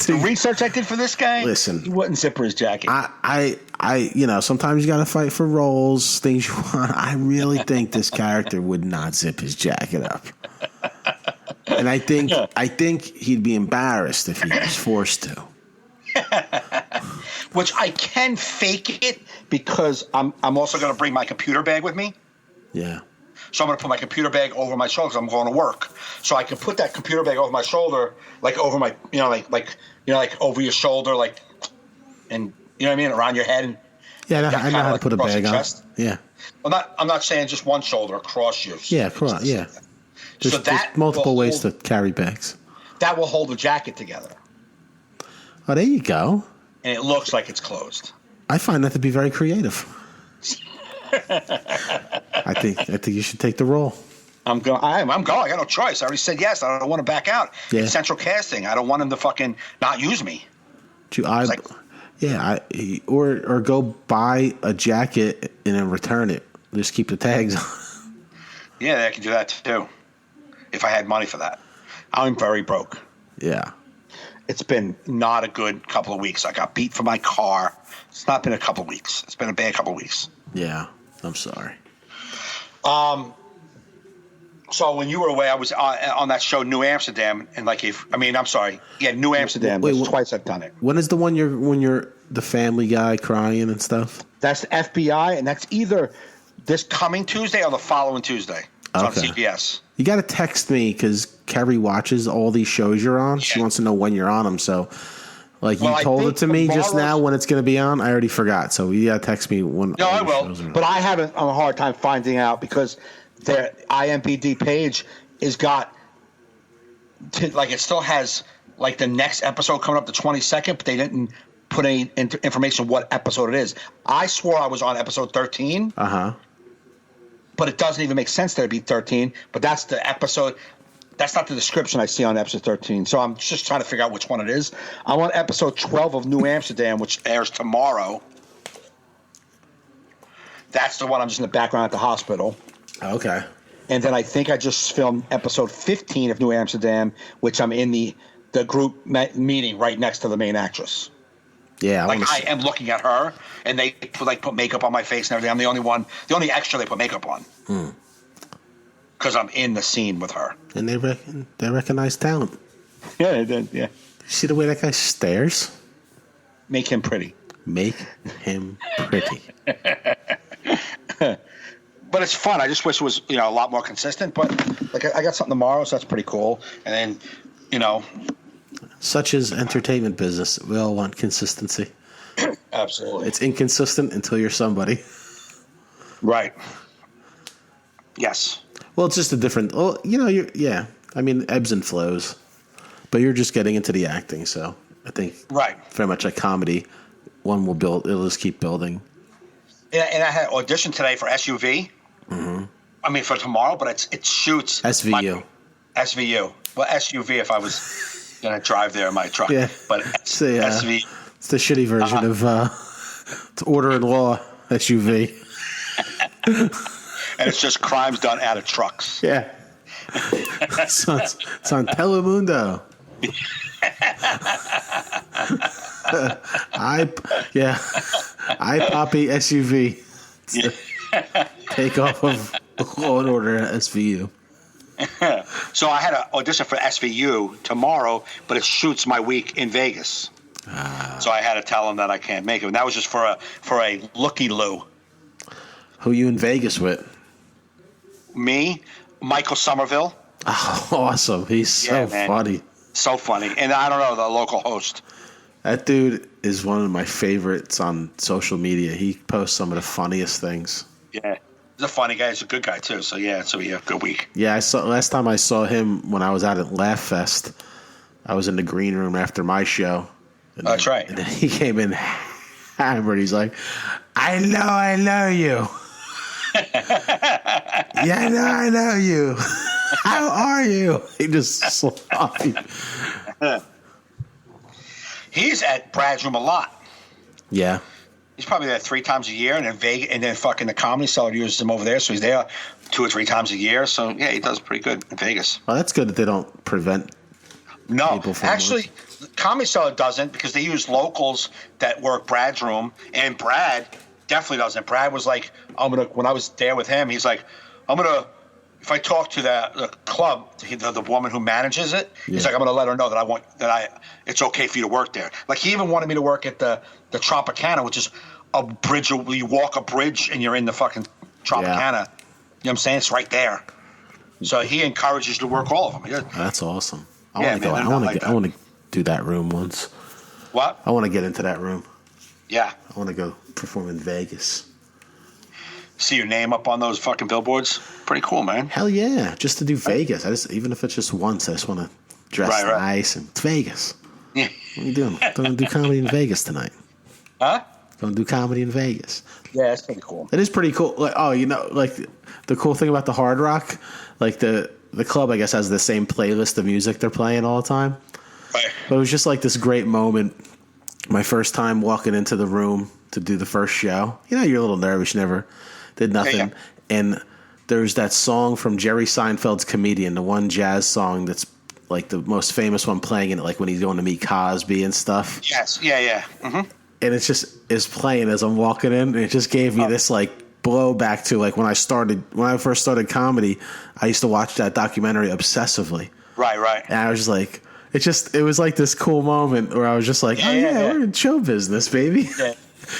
The research I did for this guy, listen, he wouldn't zipper his jacket. I sometimes you got to fight for roles, things you want. I really think this character would not zip his jacket up. And I think he'd be embarrassed if he was forced to. Which I can fake it because I'm also going to bring my computer bag with me. Yeah. So I'm going to put my computer bag over my shoulder because I'm going to work. So I can put that computer bag over my shoulder, like over my, like over your shoulder, like, and you know what I mean, around your head. Yeah, I know how to put a bag on. Yeah. I'm not saying just one shoulder, across your. Yeah, across. Yeah. There's multiple ways to carry bags. That will hold the jacket together. Oh, there you go. And it looks like it's closed. I find that to be very creative. I think you should take the role. I'm going. I got no choice. I already said yes. I don't want to back out. Yeah. It's central casting. I don't want him to fucking not use me. Or go buy a jacket and then return it. Just keep the tags on. Yeah, I can do that too. If I had money for that. I'm very broke. Yeah. It's been not a good couple of weeks. I got beat for my car. It's not been a couple of weeks. It's been a bad couple of weeks. Yeah, I'm sorry. So when you were away, I was on that show New Amsterdam, and New Amsterdam. Wait, twice I've done it. When is the one when you're the Family Guy crying and stuff? That's the FBI, and that's either this coming Tuesday or the following Tuesday. It's on CBS. You got to text me because Kerry watches all these shows you're on. Yeah. She wants to know when you're on them. So, you told it to me just now when it's going to be on. I already forgot. So you got to text me when. No, I will. But I have a hard time finding out because their IMDb page is got it still has the next episode coming up the 22nd, but they didn't put any information what episode it is. I swore I was on episode 13. But it doesn't even make sense that it'd be 13. But that's the episode. That's not the description I see on episode 13. So I'm just trying to figure out which one it is. I'm on episode 12 of New Amsterdam, which airs tomorrow. That's the one I'm just in the background at the hospital. Okay. And then I think I just filmed episode 15 of New Amsterdam, which I'm in the group meeting right next to the main actress. Yeah, I am looking at her, and they put makeup on my face and everything. I'm the only extra they put makeup on, because I'm in the scene with her. And they recognize talent. Yeah, they did. Yeah. You see the way that guy stares? Make him pretty. Make him pretty. But it's fun. I just wish it was a lot more consistent. But I got something tomorrow, so that's pretty cool. And then Such is entertainment business. We all want consistency. Absolutely. It's inconsistent until you're somebody. Right. Yes. Well, it's just a different. Well, ebbs and flows. But you're just getting into the acting, so I think very much like comedy. One will build. It'll just keep building. And I had an audition today for SUV. Mm-hmm. For tomorrow, but it shoots SVU. SVU. Well, SUV if I was. Gonna drive there in my truck, but it's the shitty version of it's order and law SUV, and it's just crimes done out of trucks. Yeah, it's on Telemundo. I Poppy SUV. Take off of Law and Order SVU. So I had an audition for SVU tomorrow, but it shoots my week in Vegas. So I had to tell them that I can't make it. And that was just for a looky-loo. Who you in Vegas with? Me, Michael Somerville. Oh, awesome. He's so funny. So funny. And I don't know, the local host. That dude is one of my favorites on social media. He posts some of the funniest things. Yeah. He's a funny guy. He's a good guy, too. So, yeah, a good week. Yeah, last time I saw him when I was out at Laugh Fest, I was in the green room after my show. That's right. And then he came in hammered. He's like, I know you. Yeah, I know you. How are you? He just sloppy. He's at Brad's room a lot. Yeah. He's probably there 3 times a year, and then Vegas, and then fucking the Comedy Cellar uses him over there, so he's there 2 or 3 times a year. So yeah, he does pretty good in Vegas. Well, that's good that they don't prevent. No, actually, Comedy Cellar doesn't because they use locals that work Brad's room, and Brad definitely doesn't. Brad was like, when I was there with him, he's like, if I talk to the club, the woman who manages it, he's like, I'm gonna let her know that it's okay for you to work there. Like he even wanted me to work at the Tropicana, which is a bridge. You walk a bridge and you're in the fucking Tropicana. Yeah. You know what I'm saying? It's right there. So he encourages you to work all of them. That's awesome. I want to do that room once. What? I want to get into that room. Yeah. I want to go perform in Vegas. See your name up on those fucking billboards. Pretty cool, man. Hell yeah. Just to do Vegas. Even if it's just once, I just want to dress nice and it's Vegas. Yeah. What are you doing? Going to do comedy in Vegas tonight. Huh? Going to do comedy in Vegas. Yeah, that's pretty cool. It is pretty cool. Like, the cool thing about the Hard Rock, like the club, I guess, has the same playlist of music they're playing all the time. Right. But it was just like this great moment. My first time walking into the room to do the first show. You know, you're a little nervous. You never did nothing. Yeah. And there's that song from Jerry Seinfeld's Comedian, the one jazz song that's like the most famous one playing in it, like when he's going to meet Cosby and stuff. Yes. Yeah. Mm-hmm. And it's just is playing as I'm walking in. And it just gave me this like blow back to like when I first started comedy. I used to watch that documentary obsessively. Right. And I was just like, it was like this cool moment where I was just like, we're in show business, baby. Yeah.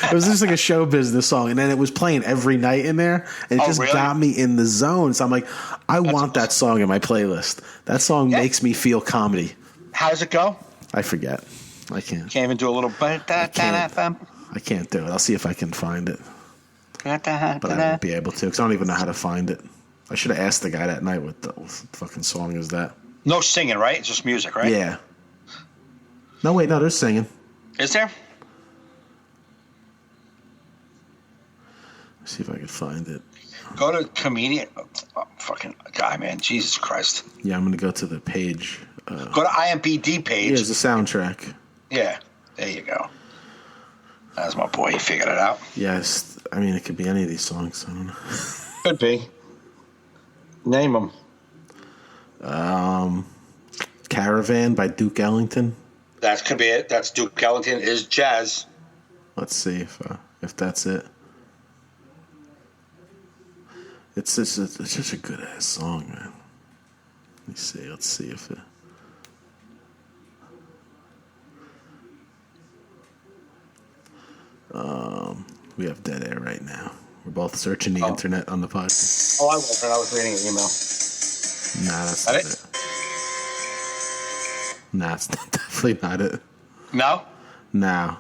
It was just like a show business song, and then it was playing every night in there, and it got me in the zone. So I'm like, I want that song in my playlist. That song makes me feel comedy. How does it go? I forget. I can't. Can't even do a little. I can't do it. I'll see if I can find it, but I won't be able to because I don't even know how to find it. I should have asked the guy that night what the fucking song is that. No singing, right? It's just music, right? Yeah. No, wait, no, there's singing. Is there? Let's see if I can find it. Go to comedian. Oh, fucking guy, man. Jesus Christ. Yeah, I'm going to go to the page. Go to IMDb page. Here's the soundtrack. Yeah, there you go. That's my boy. He figured it out. Yes. I mean, it could be any of these songs. I don't know. Could be. Name them. Caravan by Duke Ellington. That could be it. That's Duke Ellington is jazz. Let's see if that's it. It's such a good ass song, man. Let's see if it. We have dead air right now. We're both searching the internet on the podcast. Oh, I wasn't. I was reading an email. Nah, that's not it. Nah, it's definitely not it. No? No.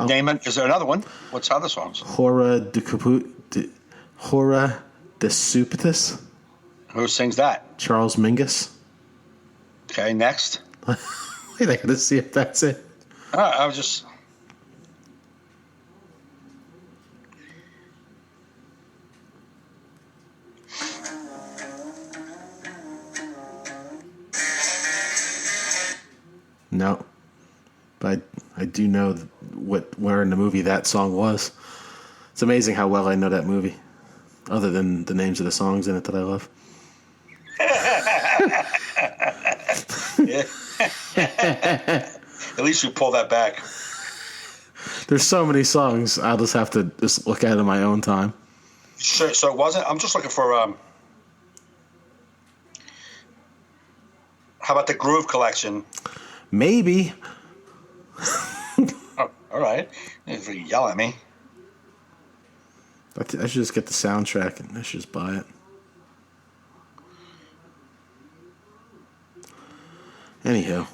Name it. Is there another one? What's other songs? Hora de Supitus. Who sings that? Charles Mingus. Okay, next. Wait, I gotta see if that's it. I was just... No, but I do know where in the movie that song was. It's amazing how well I know that movie, other than the names of the songs in it that I love. At least you pull that back. There's so many songs. I'll just have to just look at it in my own time. Sure, so it wasn't. I'm just looking for. How about the Groove Collection? Maybe. Oh, all right. You yell at me. I should just get the soundtrack and I should just buy it. Anywho.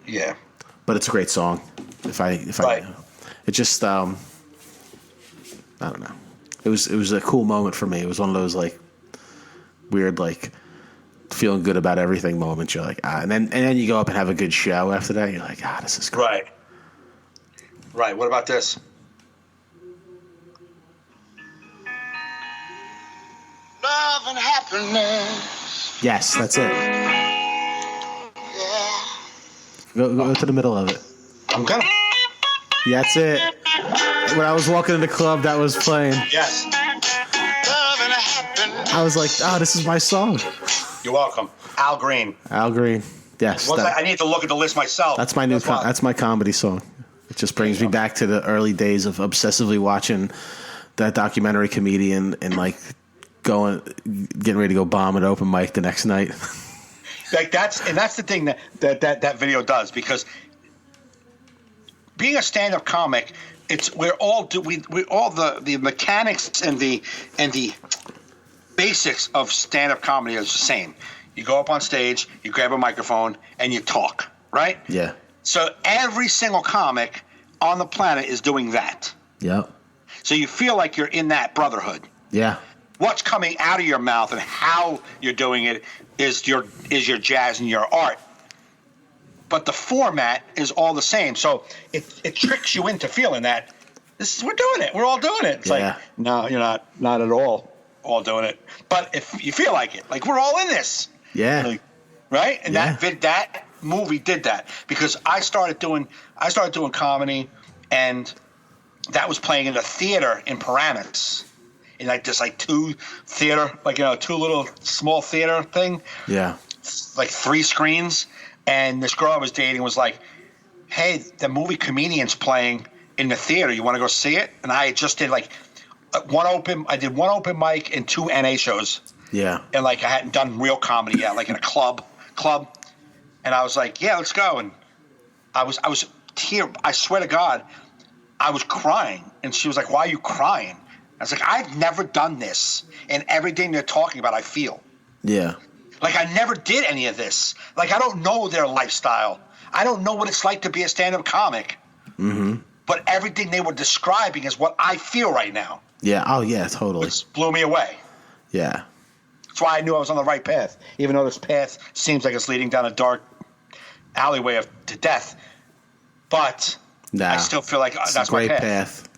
Yeah. But it's a great song. If I it just I don't know. It was a cool moment for me. It was one of those like weird like feeling good about everything moments. You're like, and then you go up and have a good show after that. You're like, this is great. Right. What about this? Love and happiness Yes, that's it. Go to the middle of it. I'm gonna. Yeah, that's it. When I was walking in the club, that was playing. Yes. I was like, oh, this is my song. You're welcome. Al Green. Al Green. Yes. I need to look at the list myself. That's my new. That's my comedy song. It just brings me back to the early days of obsessively watching that documentary Comedian and like getting ready to go bomb an open mic the next night. Like that's the thing that video does, because being a stand-up comic, we're all the mechanics and the basics of stand-up comedy is the same. You go up on stage, you grab a microphone, and you talk, right? Yeah. So every single comic on the planet is doing that. Yep. So you feel like you're in that brotherhood. Yeah. What's coming out of your mouth and how you're doing it is your jazz and your art. But the format is all the same. So it tricks you into feeling that we're doing it. We're all doing it. It's like, no, you're not at all doing it. But if you feel like it, like we're all in this. Yeah. Like, right? And that movie did that, because I started doing comedy, and that was playing in a theater in Paramus. In like this like two little small theater thing. Yeah. Like 3 screens. And this girl I was dating was like, hey, the movie Comedian's playing in the theater. You want to go see it? And I just did like one open mic and 2 NA shows. Yeah. And like I hadn't done real comedy yet, like in a club. And I was like, yeah, let's go. And I was I swear to God, I was crying. And she was like, why are you crying? I was like, I've never done this, and everything they're talking about, I feel. Yeah. Like, I never did any of this. Like, I don't know their lifestyle. I don't know what it's like to be a stand-up comic. Mm-hmm. But everything they were describing is what I feel right now. Yeah. Oh, yeah, totally. Which blew me away. Yeah. That's why I knew I was on the right path, even though this path seems like it's leading down a dark alleyway to death. But I still feel like that's my path.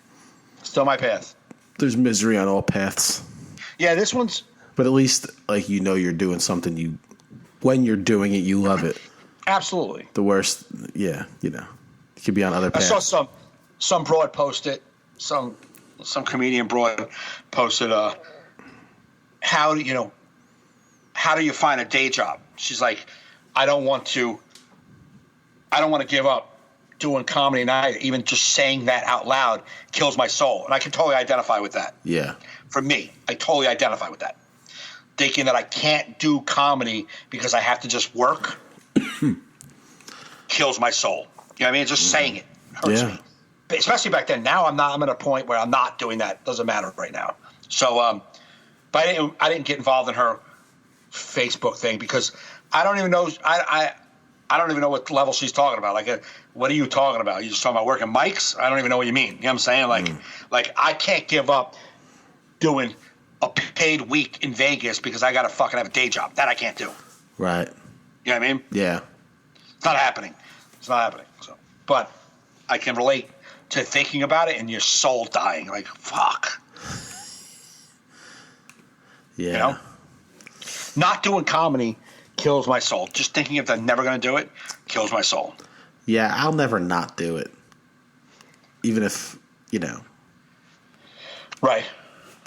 Still my path. There's misery on all paths. Yeah, this one's... But at least, like, you're doing something when you're doing it, you love it. Absolutely. The worst, you could be on other paths. I saw some broad post it, some comedian broad posted, how do you find a day job? She's like, I don't want to give up doing comedy night. Even just saying that out loud kills my soul. And I can totally identify with that. Yeah. For me, I totally identify with that. Thinking that I can't do comedy because I have to just work kills my soul. You know what I mean? Just saying it hurts me. But especially back then. Now I'm at a point where I'm not doing that. It doesn't matter right now. So, but I didn't get involved in her Facebook thing because I don't even know. I don't even know what level she's talking about. Like, what are you talking about? You just talking about working mics? I don't even know what you mean. You know what I'm saying? Like I can't give up doing a paid week in Vegas because I got to fucking have a day job. That I can't do. Right. You know what I mean? Yeah. It's not happening. So, but I can relate to thinking about it and your soul dying. Like, fuck. Yeah. You know? Not doing comedy kills my soul. Just thinking if I'm never going to do it kills my soul. Yeah, I'll never not do it. Even if, Right.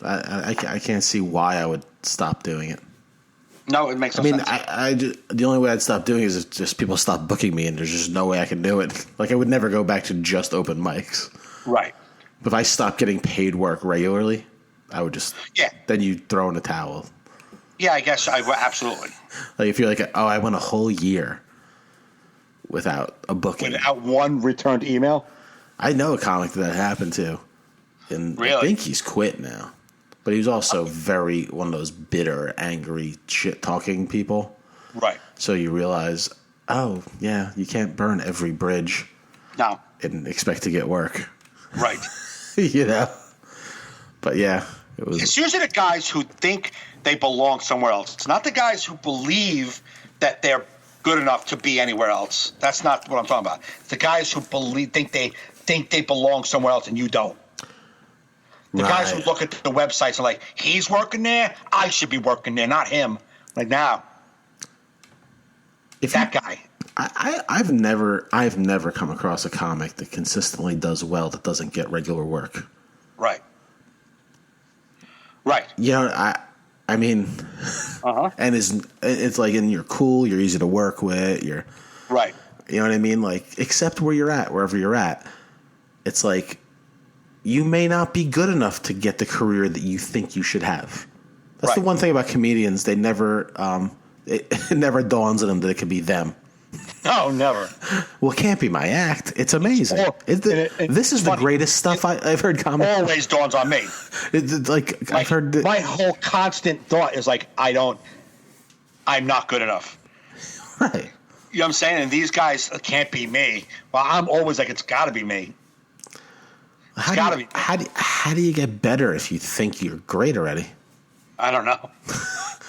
I can't see why I would stop doing it. No, it makes no sense. The only way I'd stop doing it is if just people stop booking me and there's just no way I can do it. Like, I would never go back to just open mics. Right. But if I stopped getting paid work regularly, I would just... Yeah. Then you throw in the towel. Yeah, I guess I would, absolutely. Like, if you're like, I went a whole year without a booking. Without one returned email? I know a comic that happened to. And really? I think he's quit now. But he was also very one of those bitter, angry, shit-talking people. Right. So you realize, oh, yeah, you can't burn every bridge. No. And expect to get work. Right. But yeah, it was. It's usually the guys who think they belong somewhere else. It's not the guys who believe that they're good enough to be anywhere else. That's not what I'm talking about. It's the guys who think they belong somewhere else and you don't. The guys who look at the websites are like, he's working there, I should be working there, not him. Like, now, that guy. I've never come across a comic that consistently does well that doesn't get regular work. Right. You know, I mean, and it's like, and you're cool, you're easy to work with, you're right. You know what I mean? Like, except where you're at, wherever you're at, it's like you may not be good enough to get the career that you think you should have. That's the one thing about comedians; they never, it never dawns on them that it could be them. No, never. Well, it can't be my act. It's amazing. This is the greatest stuff I've heard. Comic always dawns on me. I've heard my whole constant thought is like, I'm not good enough. Right. You know what I'm saying? And these guys can't be me. Well, I'm always like, it's got to be me. It's got to be. How do you get better if you think you're great already? I don't know.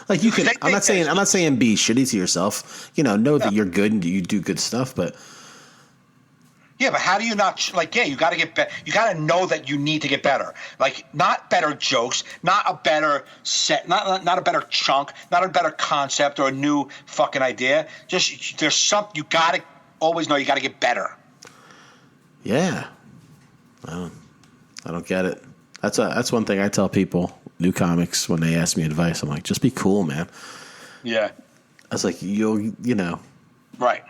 Like you can. I'm not saying be shitty to yourself. You know that you're good and you do good stuff, but. Yeah, but how do you not you got to get better. You got to know that you need to get better. Like, not better jokes, not a better set, not a better chunk, not a better concept or a new fucking idea. Just there's something you got to always know. You got to get better. Yeah, I don't get it. That's one thing I tell people, new comics, when they ask me advice. I'm like, just be cool, man. Yeah. I was like, you know. Right.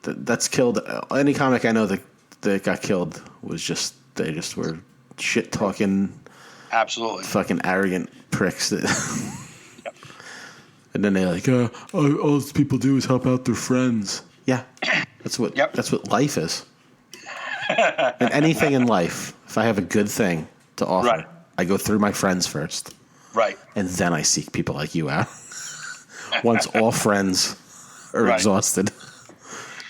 That's killed. Any comic I know that got killed was just they just were shit talking, absolutely fucking arrogant pricks. That yep. And then they like, all people do is help out their friends. Yeah, that's what life is. And anything in life, if I have a good thing to offer, right. I go through my friends first, right, and then I seek people like you out. Once all friends are right. exhausted.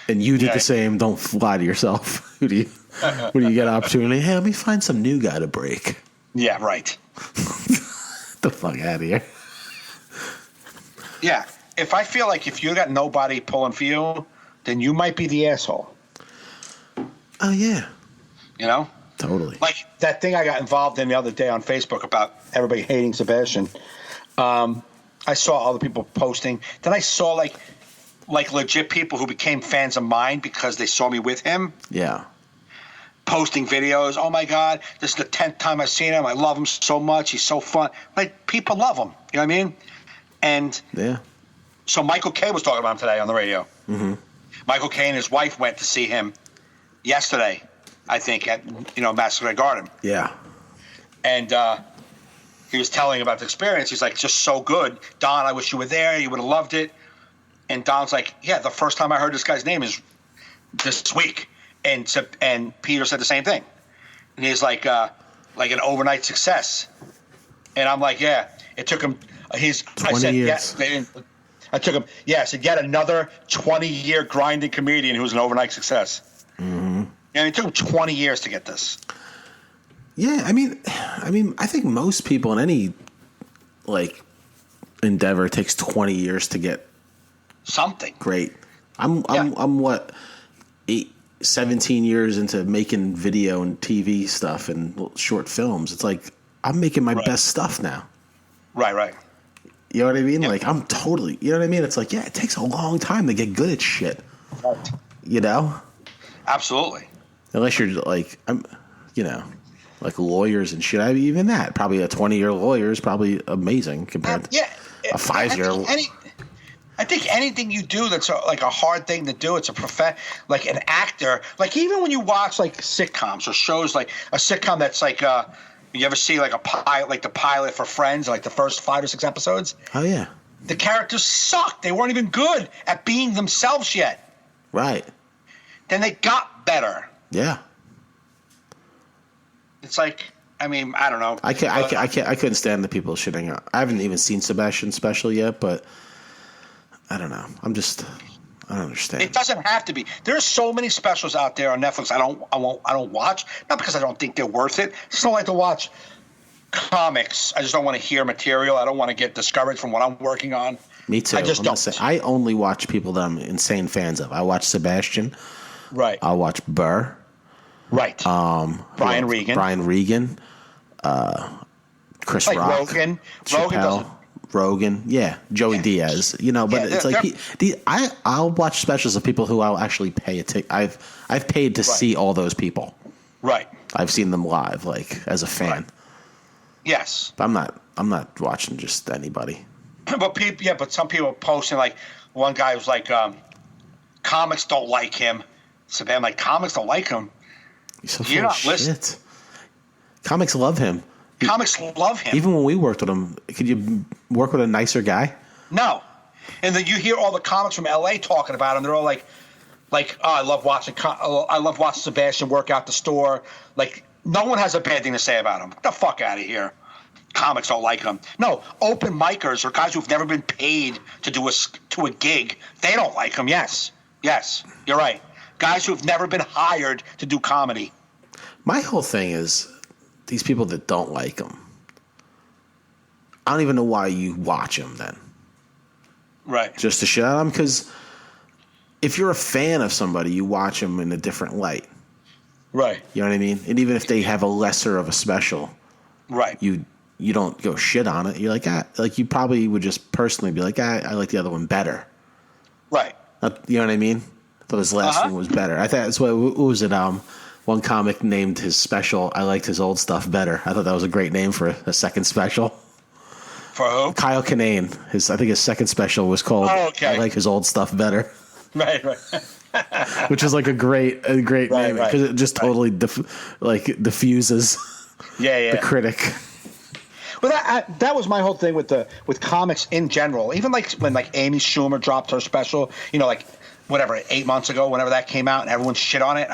And you did the same. Don't lie to yourself. When do you get an opportunity? Hey, let me find some new guy to break. Yeah, right. Get the fuck out of here. Yeah. If I feel like if you got nobody pulling for you, then you might be the asshole. Oh, yeah. You know? Totally. Like that thing I got involved in the other day on Facebook about everybody hating Sebastian. I saw other people posting. Then I saw like legit people who became fans of mine because they saw me with him. Yeah. Posting videos. Oh my God, this is the 10th time I've seen him. I love him so much. He's so fun. Like, people love him. You know what I mean? And yeah. So Michael K was talking about him today on the radio. Mm-hmm. Michael K and his wife went to see him yesterday, I think, at Madison Square Garden. Yeah. And he was telling about the experience. He's like, it's just so good. Don, I wish you were there. You would have loved it. And Don's like, yeah, the first time I heard this guy's name is this week. And Peter said the same thing. And he's like an overnight success. And I'm like, yeah, it took him. 20 years. Yeah, I took him. Yeah, I said, yet another 20-year grinding comedian who's an overnight success. Mm-hmm. And it took him 20 years to get this. Yeah, I mean, I think most people in any endeavor, it takes 20 years to get something great. I'm what 17 years into making video and TV stuff and short films. It's like I'm making my best stuff now. Right. You know what I mean? Yep. Like, I'm totally. You know what I mean? It's like, yeah, it takes a long time to get good at shit. Right. You know? Absolutely. Unless you're like like lawyers and shit. Even that, probably a 20-year lawyer is probably amazing compared to a 5-year. I think anything you do that's like a hard thing to do, it's like an actor. Like, even when you watch like sitcoms or shows, like a sitcom that's like, you ever see like a pilot, like the pilot for Friends, like the first 5 or 6 episodes? Oh yeah. The characters sucked. They weren't even good at being themselves yet. Right. Then they got better. Yeah. It's like, I mean, I don't know. I couldn't stand the people shitting out. I haven't even seen Sebastian's special yet, but I don't know. I don't understand. It doesn't have to be. There are so many specials out there on Netflix I don't watch. Not because I don't think they're worth it. I just don't like to watch comics. I just don't want to hear material. I don't want to get discouraged from what I'm working on. Me too. I just don't. I only watch people that I'm insane fans of. I watch Sebastian. Right. I watch Burr. Right. Brian Regan. Chris like Rock. Rogan. Chappelle. Rogan doesn't. Rogan, Joey Diaz, but it's like I'll watch specials of people who I'll actually pay I've paid to see all those people. Right. I've seen them live, like as a fan. Right. Yes. But I'm not watching just anybody. But some people are posting, like one guy was like, comics don't like him. So I'm like, comics don't like him. You're so full of shit. Comics love him. Comics love him. Even when we worked with him, could you work with a nicer guy? No. And then you hear all the comics from L.A. talking about him. They're all like, I love watching Sebastian work out the store. Like, no one has a bad thing to say about him. Get the fuck out of here. Comics don't like him. No, open micers or guys who've never been paid to do a gig, they don't like him. Yes, you're right. Guys who've never been hired to do comedy. My whole thing is these people that don't like him. I don't even know why you watch him then. Right. Just to shit on him? Because if you're a fan of somebody, you watch them in a different light. Right. You know what I mean? And even if they have a lesser of a special, right, you don't go shit on it. You're like you probably would just personally be like, I like the other one better. Right. You know what I mean? I thought his last one was better. I thought that's what was it? One comic named his special, I liked his old stuff better. I thought that was a great name for a second special. For who? Kyle Kinane. I think his second special was called I Like His Old Stuff Better. Right. Which is like a great name because it just totally diffuses the critic. Well, that was my whole thing with comics in general. Even like when like Amy Schumer dropped her special, like whatever 8 months ago, whenever that came out, and everyone shit on it.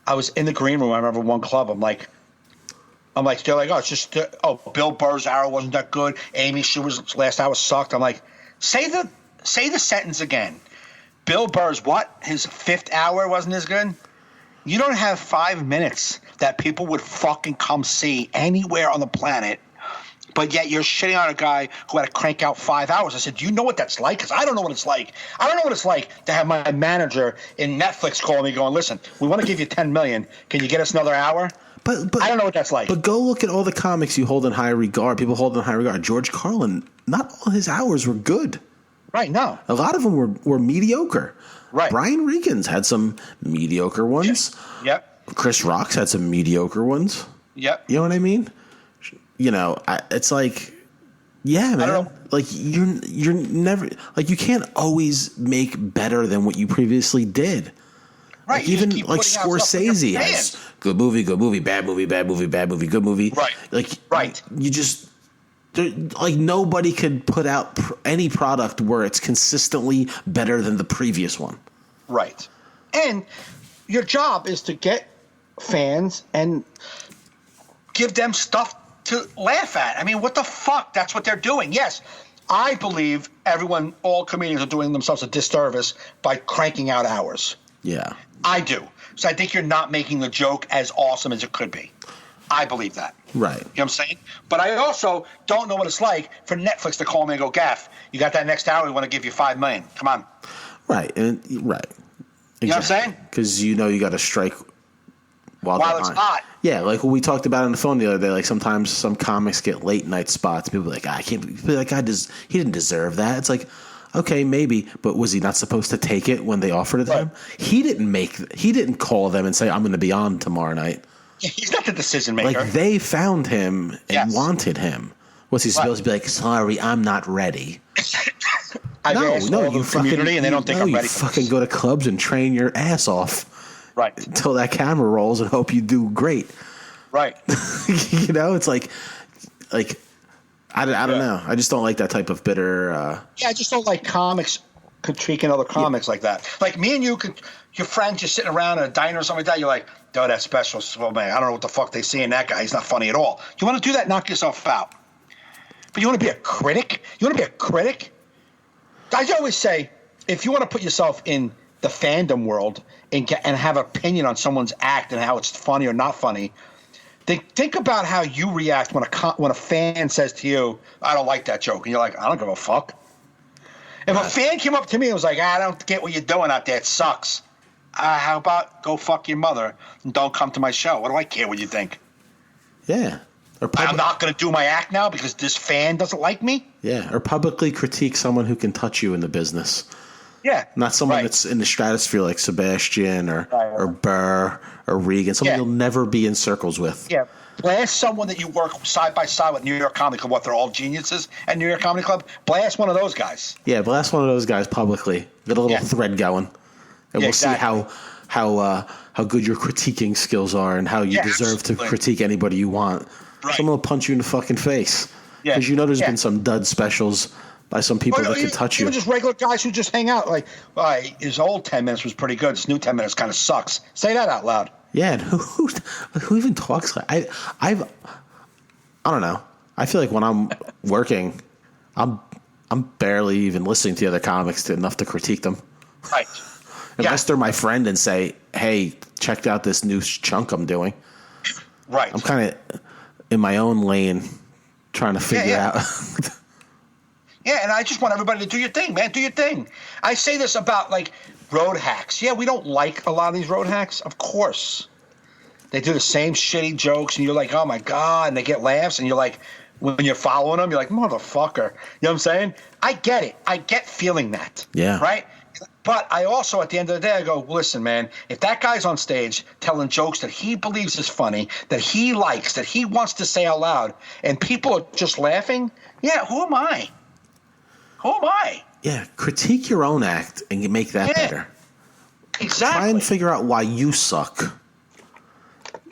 I was in the green room. I remember one club. I'm like, they're like, it's just Bill Burr's hour wasn't that good. Amy Schumer's last hour sucked. I'm like, say the sentence again. Bill Burr's what? His fifth hour wasn't as good? You don't have 5 minutes that people would fucking come see anywhere on the planet, but yet you're shitting on a guy who had to crank out 5 hours. I said, do you know what that's like? Because I don't know what it's like. I don't know what it's like to have my manager in Netflix call me going, listen, we want to give you $10 million. Can you get us another hour? But I don't know what that's like. But go look at all the comics you hold in high regard. People hold in high regard. George Carlin, not all his hours were good. Right, no. A lot of them were mediocre. Right. Brian Regan's had some mediocre ones. Yep. Chris Rock's had some mediocre ones. Yep. You know what I mean? It's like, yeah, man. I don't know. Like you're never like you can't always make better than what you previously did. Right. Like, even like Scorsese has good movie, bad movie, bad movie, bad movie, good movie. Right. You just. Like nobody could put out any product where it's consistently better than the previous one. Right. And your job is to get fans and give them stuff to laugh at. I mean, what the fuck? That's what they're doing. Yes, I believe all comedians are doing themselves a disservice by cranking out hours. Yeah. I do. So I think you're not making the joke as awesome as it could be. I believe that. Right. You know what I'm saying? But I also don't know what it's like for Netflix to call me and go, Gaff, you got that next hour, we want to give you $5 million. Come on. Right. Right. Exactly. You know what I'm saying? Because you got to strike while it's hot. Yeah, like what we talked about on the phone the other day, like sometimes some comics get late night spots. People are like, I can't believe that guy he didn't deserve that. It's like, okay, maybe, but was he not supposed to take it when they offered it to him? He didn't call them and say, I'm going to be on tomorrow night. He's not the decision maker. Like they found him and wanted him. Was he supposed to be like, sorry, I'm not ready? No, you fucking and they don't think I'm ready. You fucking go to clubs and train your ass off, right? Until that camera rolls and hope you do great, right? It's like I don't know. I just don't like that type of bitter. I just don't like comics critiquing other comics like that. Like me and you your friends just sitting around in a diner or something like that. You're like, oh, that's special. Well, man, I don't know what the fuck they see in that guy. He's not funny at all. You want to do that? Knock yourself out. But you want to be a critic? I always say, if you want to put yourself in the fandom world and have an opinion on someone's act and how it's funny or not funny, think about how you react when a fan says to you, I don't like that joke. And you're like, I don't give a fuck. If a fan came up to me and was like, I don't get what you're doing out there. It sucks. How about go fuck your mother and don't come to my show? What do I care what you think? Yeah. I'm not going to do my act now because this fan doesn't like me. Yeah, or publicly critique someone who can touch you in the business. Yeah. Not someone that's in the stratosphere like Sebastian or Burr or Regan, someone you'll never be in circles with. Yeah. Blast someone that you work side by side with New York Comedy Club, what they're all geniuses at New York Comedy Club. Blast one of those guys. Yeah, blast one of those guys publicly. Get a little thread going. And we'll see how good your critiquing skills are and how you deserve to critique anybody you want. Right. Someone will punch you in the fucking face. Yeah. Because there's been some dud specials by some people that can touch you. Even just regular guys who just hang out. Like, his old 10 minutes was pretty good. His new 10 minutes kind of sucks. Say that out loud. Yeah, and who even talks like I don't know. I feel like when I'm working, I'm barely even listening to the other comics enough to critique them. Right. Unless they're my friend and say, "Hey, check out this new chunk I'm doing." Right. I'm kind of in my own lane trying to figure out. Yeah, and I just want everybody to do your thing, man. Do your thing. I say this about, like, road hacks. Yeah, we don't like a lot of these road hacks. Of course. They do the same shitty jokes, and you're like, oh, my God. And they get laughs, and you're like, when you're following them, you're like, motherfucker. You know what I'm saying? I get it. I get feeling that. Yeah. Right? But I also, at the end of the day, I go, listen, man, if that guy's on stage telling jokes that he believes is funny, that he likes, that he wants to say out loud, and people are just laughing, yeah, who am I? Who am I? Yeah, critique your own act and make that better. Exactly. Try and figure out why you suck.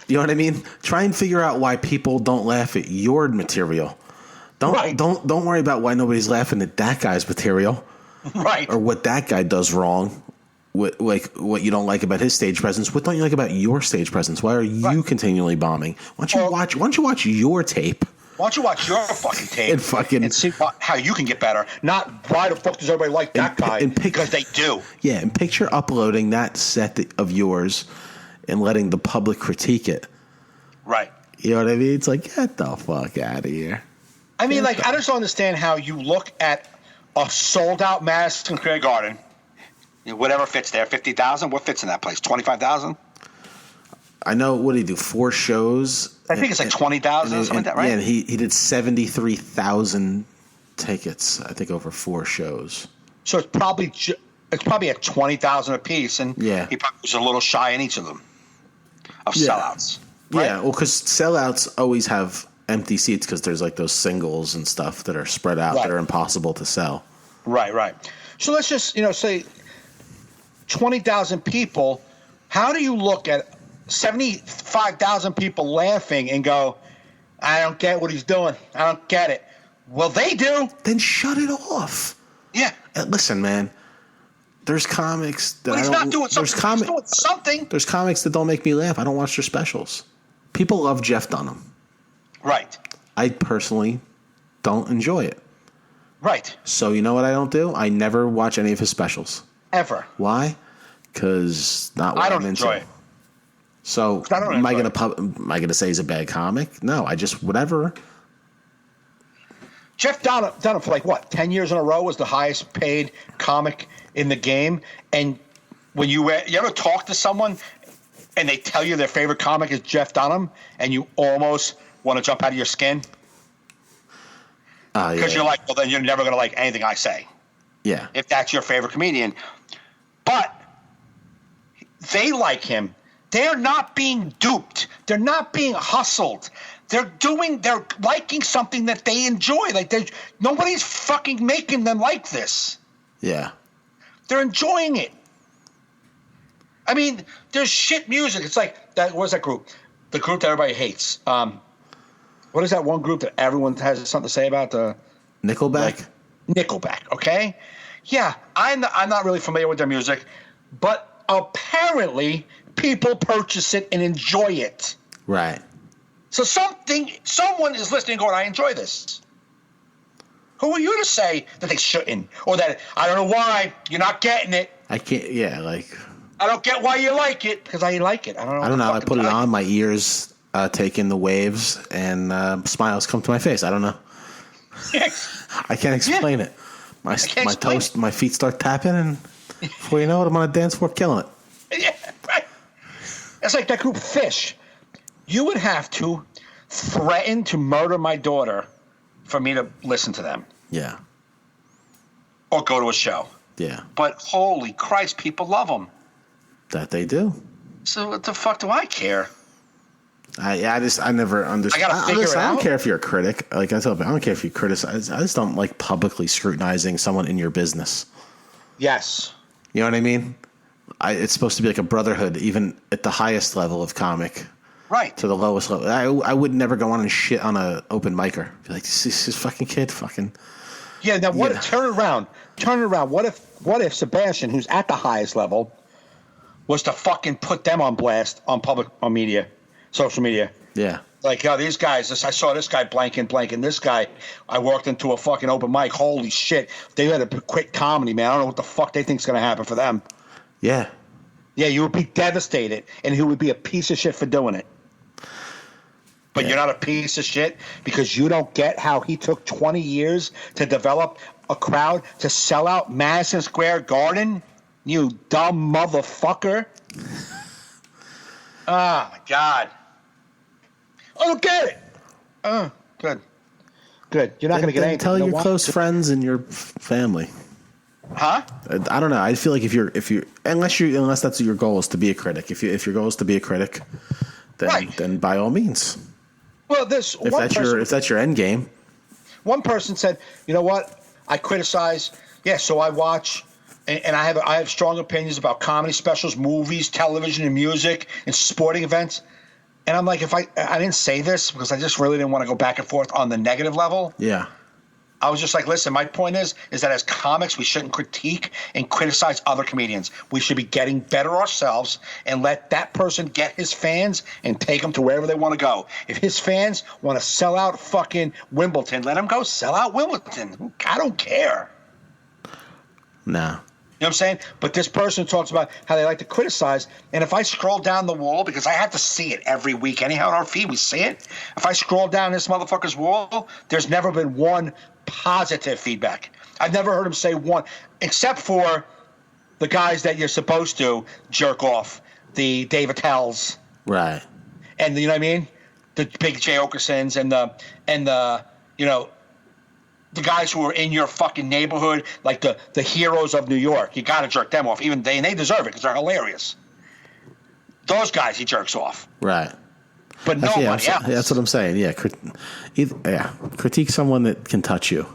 You know what I mean? Try and figure out why people don't laugh at your material. Don't worry about why nobody's laughing at that guy's material. Right. Or what that guy does wrong. What you don't like about his stage presence. What don't you like about your stage presence? Why are you continually bombing? Why don't you watch your tape? Why don't you watch your fucking tape and see how you can get better? Not why the fuck does everybody like that guy? Because they do. Yeah, and picture uploading that set of yours and letting the public critique it. Right. You know what I mean? It's like, get the fuck out of here. I mean, I just don't understand how you look at a sold-out Madison Square Garden, whatever fits there, 50,000. What fits in that place? 25,000. I know. What did he do? 4 shows. I think it's like 20,000 or something like that, right? Yeah, and he did 73,000 tickets. I think over 4 shows. So it's probably at 20,000 a piece, and he probably was a little shy in each of them of sellouts. Right? Yeah, well, because sellouts always have empty seats because there's like those singles and stuff that are spread out that are impossible to sell. Right. So let's just say 20,000 people. How do you look at 75,000 people laughing and go, I don't get what he's doing. I don't get it. Well, they do. Then shut it off. Yeah. Listen, man. There's comics that he's not doing something. He's doing something. There's comics that don't make me laugh. I don't watch their specials. People love Jeff Dunham. Right. I personally don't enjoy it. Right. So you know what I don't do? I never watch any of his specials. Ever. Why? Because not what I'm into. I don't enjoy it. So am I gonna say he's a bad comic? No, I just whatever. Jeff Dunham for 10 years in a row was the highest paid comic in the game. And when you ever talk to someone and they tell you their favorite comic is Jeff Dunham, and you almost want to jump out of your skin because you're like, well, then you're never gonna like anything I say. Yeah. If that's your favorite comedian, but they like him. They're not being duped. They're not being hustled. They're liking something that they enjoy. Nobody's fucking making them like this. Yeah. They're enjoying it. I mean, there's shit music. It's like that. What's that group? The group that everybody hates. What is that one group that everyone has something to say about? Nickelback. Nickelback. Okay. Yeah, I'm not really familiar with their music, but apparently people purchase it and enjoy it. Right. So someone is listening going, I enjoy this. Who are you to say that they shouldn't? Or that, I don't know why, you're not getting it. I can't, I don't get why you like it, because I like it. I don't know. I put it on, my ears take in the waves, and smiles come to my face. I don't know. I can't explain it. My feet start tapping, and before you know it, I'm on a dance floor killing it. Yeah, right. It's like that group Fish. You would have to threatened to murder my daughter for me to listen to them. Yeah. Or go to a show. Yeah. But holy Christ, people love them. That they do. So what the fuck do I care? I never understood. I gotta figure it I don't out. care if you're a critic. Like I tell people, I don't care if you criticize. I just don't like publicly scrutinizing someone in your business. Yes. You know what I mean? It's supposed to be like a brotherhood, even at the highest level of comic. Right. To the lowest level. I would never go on and shit on an open micer. Be like, this fucking kid fucking. Yeah, now what? Yeah. Turn it around. What if Sebastian, who's at the highest level, was to fucking put them on blast on media, social media? Yeah. Like, these guys, I saw this guy blanking. This guy, I walked into a fucking open mic. Holy shit. They had to quit comedy, man. I don't know what the fuck they think's going to happen for them. Yeah. Yeah, you would be devastated, and he would be a piece of shit for doing it. But you're not a piece of shit because you don't get how he took 20 years to develop a crowd to sell out Madison Square Garden? You dumb motherfucker. Oh, my God. I don't get it. Oh, good. You're not going to get anything. Tell your close friends and your family. Huh? I don't know. I feel like if you unless that's your goal is to be a critic. If your goal is to be a critic, then by all means. Well, if that's your end game. One person said, "You know what? I criticize. Yeah, so I watch, and I have strong opinions about comedy specials, movies, television, and music, and sporting events." And I'm like, if I didn't say this because I just really didn't want to go back and forth on the negative level. Yeah. I was just like, listen, my point is that as comics, we shouldn't critique and criticize other comedians. We should be getting better ourselves and let that person get his fans and take them to wherever they want to go. If his fans want to sell out fucking Wimbledon, let them go sell out Wimbledon. I don't care. Nah. You know what I'm saying? But this person talks about how they like to criticize. And if I scroll down the wall, because I have to see it every week anyhow on our feed, we see it. If I scroll down this motherfucker's wall, there's never been one positive feedback. I've never heard him say one, except for the guys that you're supposed to jerk off, the Dave Attell's. Right. And you know what I mean? The big Jay Okersons and the you know, the guys who are in your fucking neighborhood, like the heroes of New York. You got to jerk them off. Even they deserve it because they're hilarious. Those guys he jerks off. Right. But nobody else. That's what I'm saying. Yeah. Critique someone that can touch you.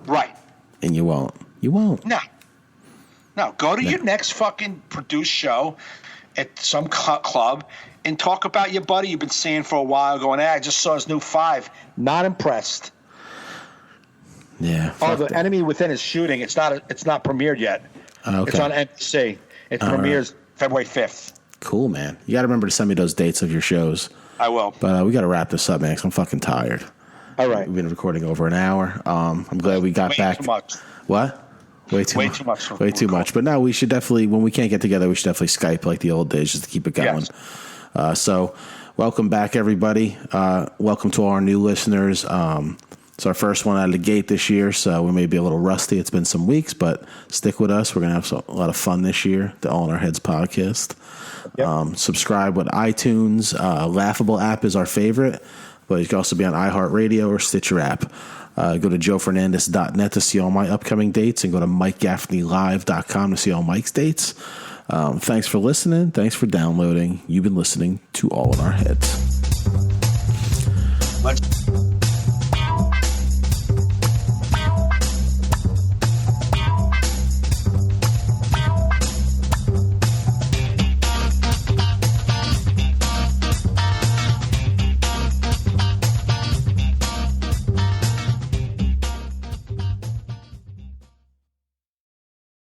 Right. And you won't. You won't. No. Go to your next fucking produced show at some club and talk about your buddy you've been seeing for a while going, I just saw his new 5. Not impressed. Yeah. The Enemy Within is shooting. It's not premiered yet. Okay. It's on NBC. It premieres February 5th. Cool, man. You got to remember to send me those dates of your shows. I will. But we got to wrap this up, man, because I'm fucking tired. All right. We've been recording over an hour. I'm glad we got back. Too much. What? Way too much. Way too much. But no, we should definitely, when we can't get together, we should definitely Skype like the old days just to keep it going. Yes. So welcome back, everybody. Welcome to all our new listeners. It's our first one out of the gate this year, so we may be a little rusty. It's been some weeks, but stick with us. We're going to have a lot of fun this year, the All in Our Heads podcast. Yep. Subscribe with iTunes. Laughable App is our favorite, but you can also be on iHeart Radio or Stitcher app. Go to joefernandez.net to see all my upcoming dates and go to MikeGaffneyLive.com to see all Mike's dates. Thanks for listening. Thanks for downloading. You've been listening to All in Our Heads.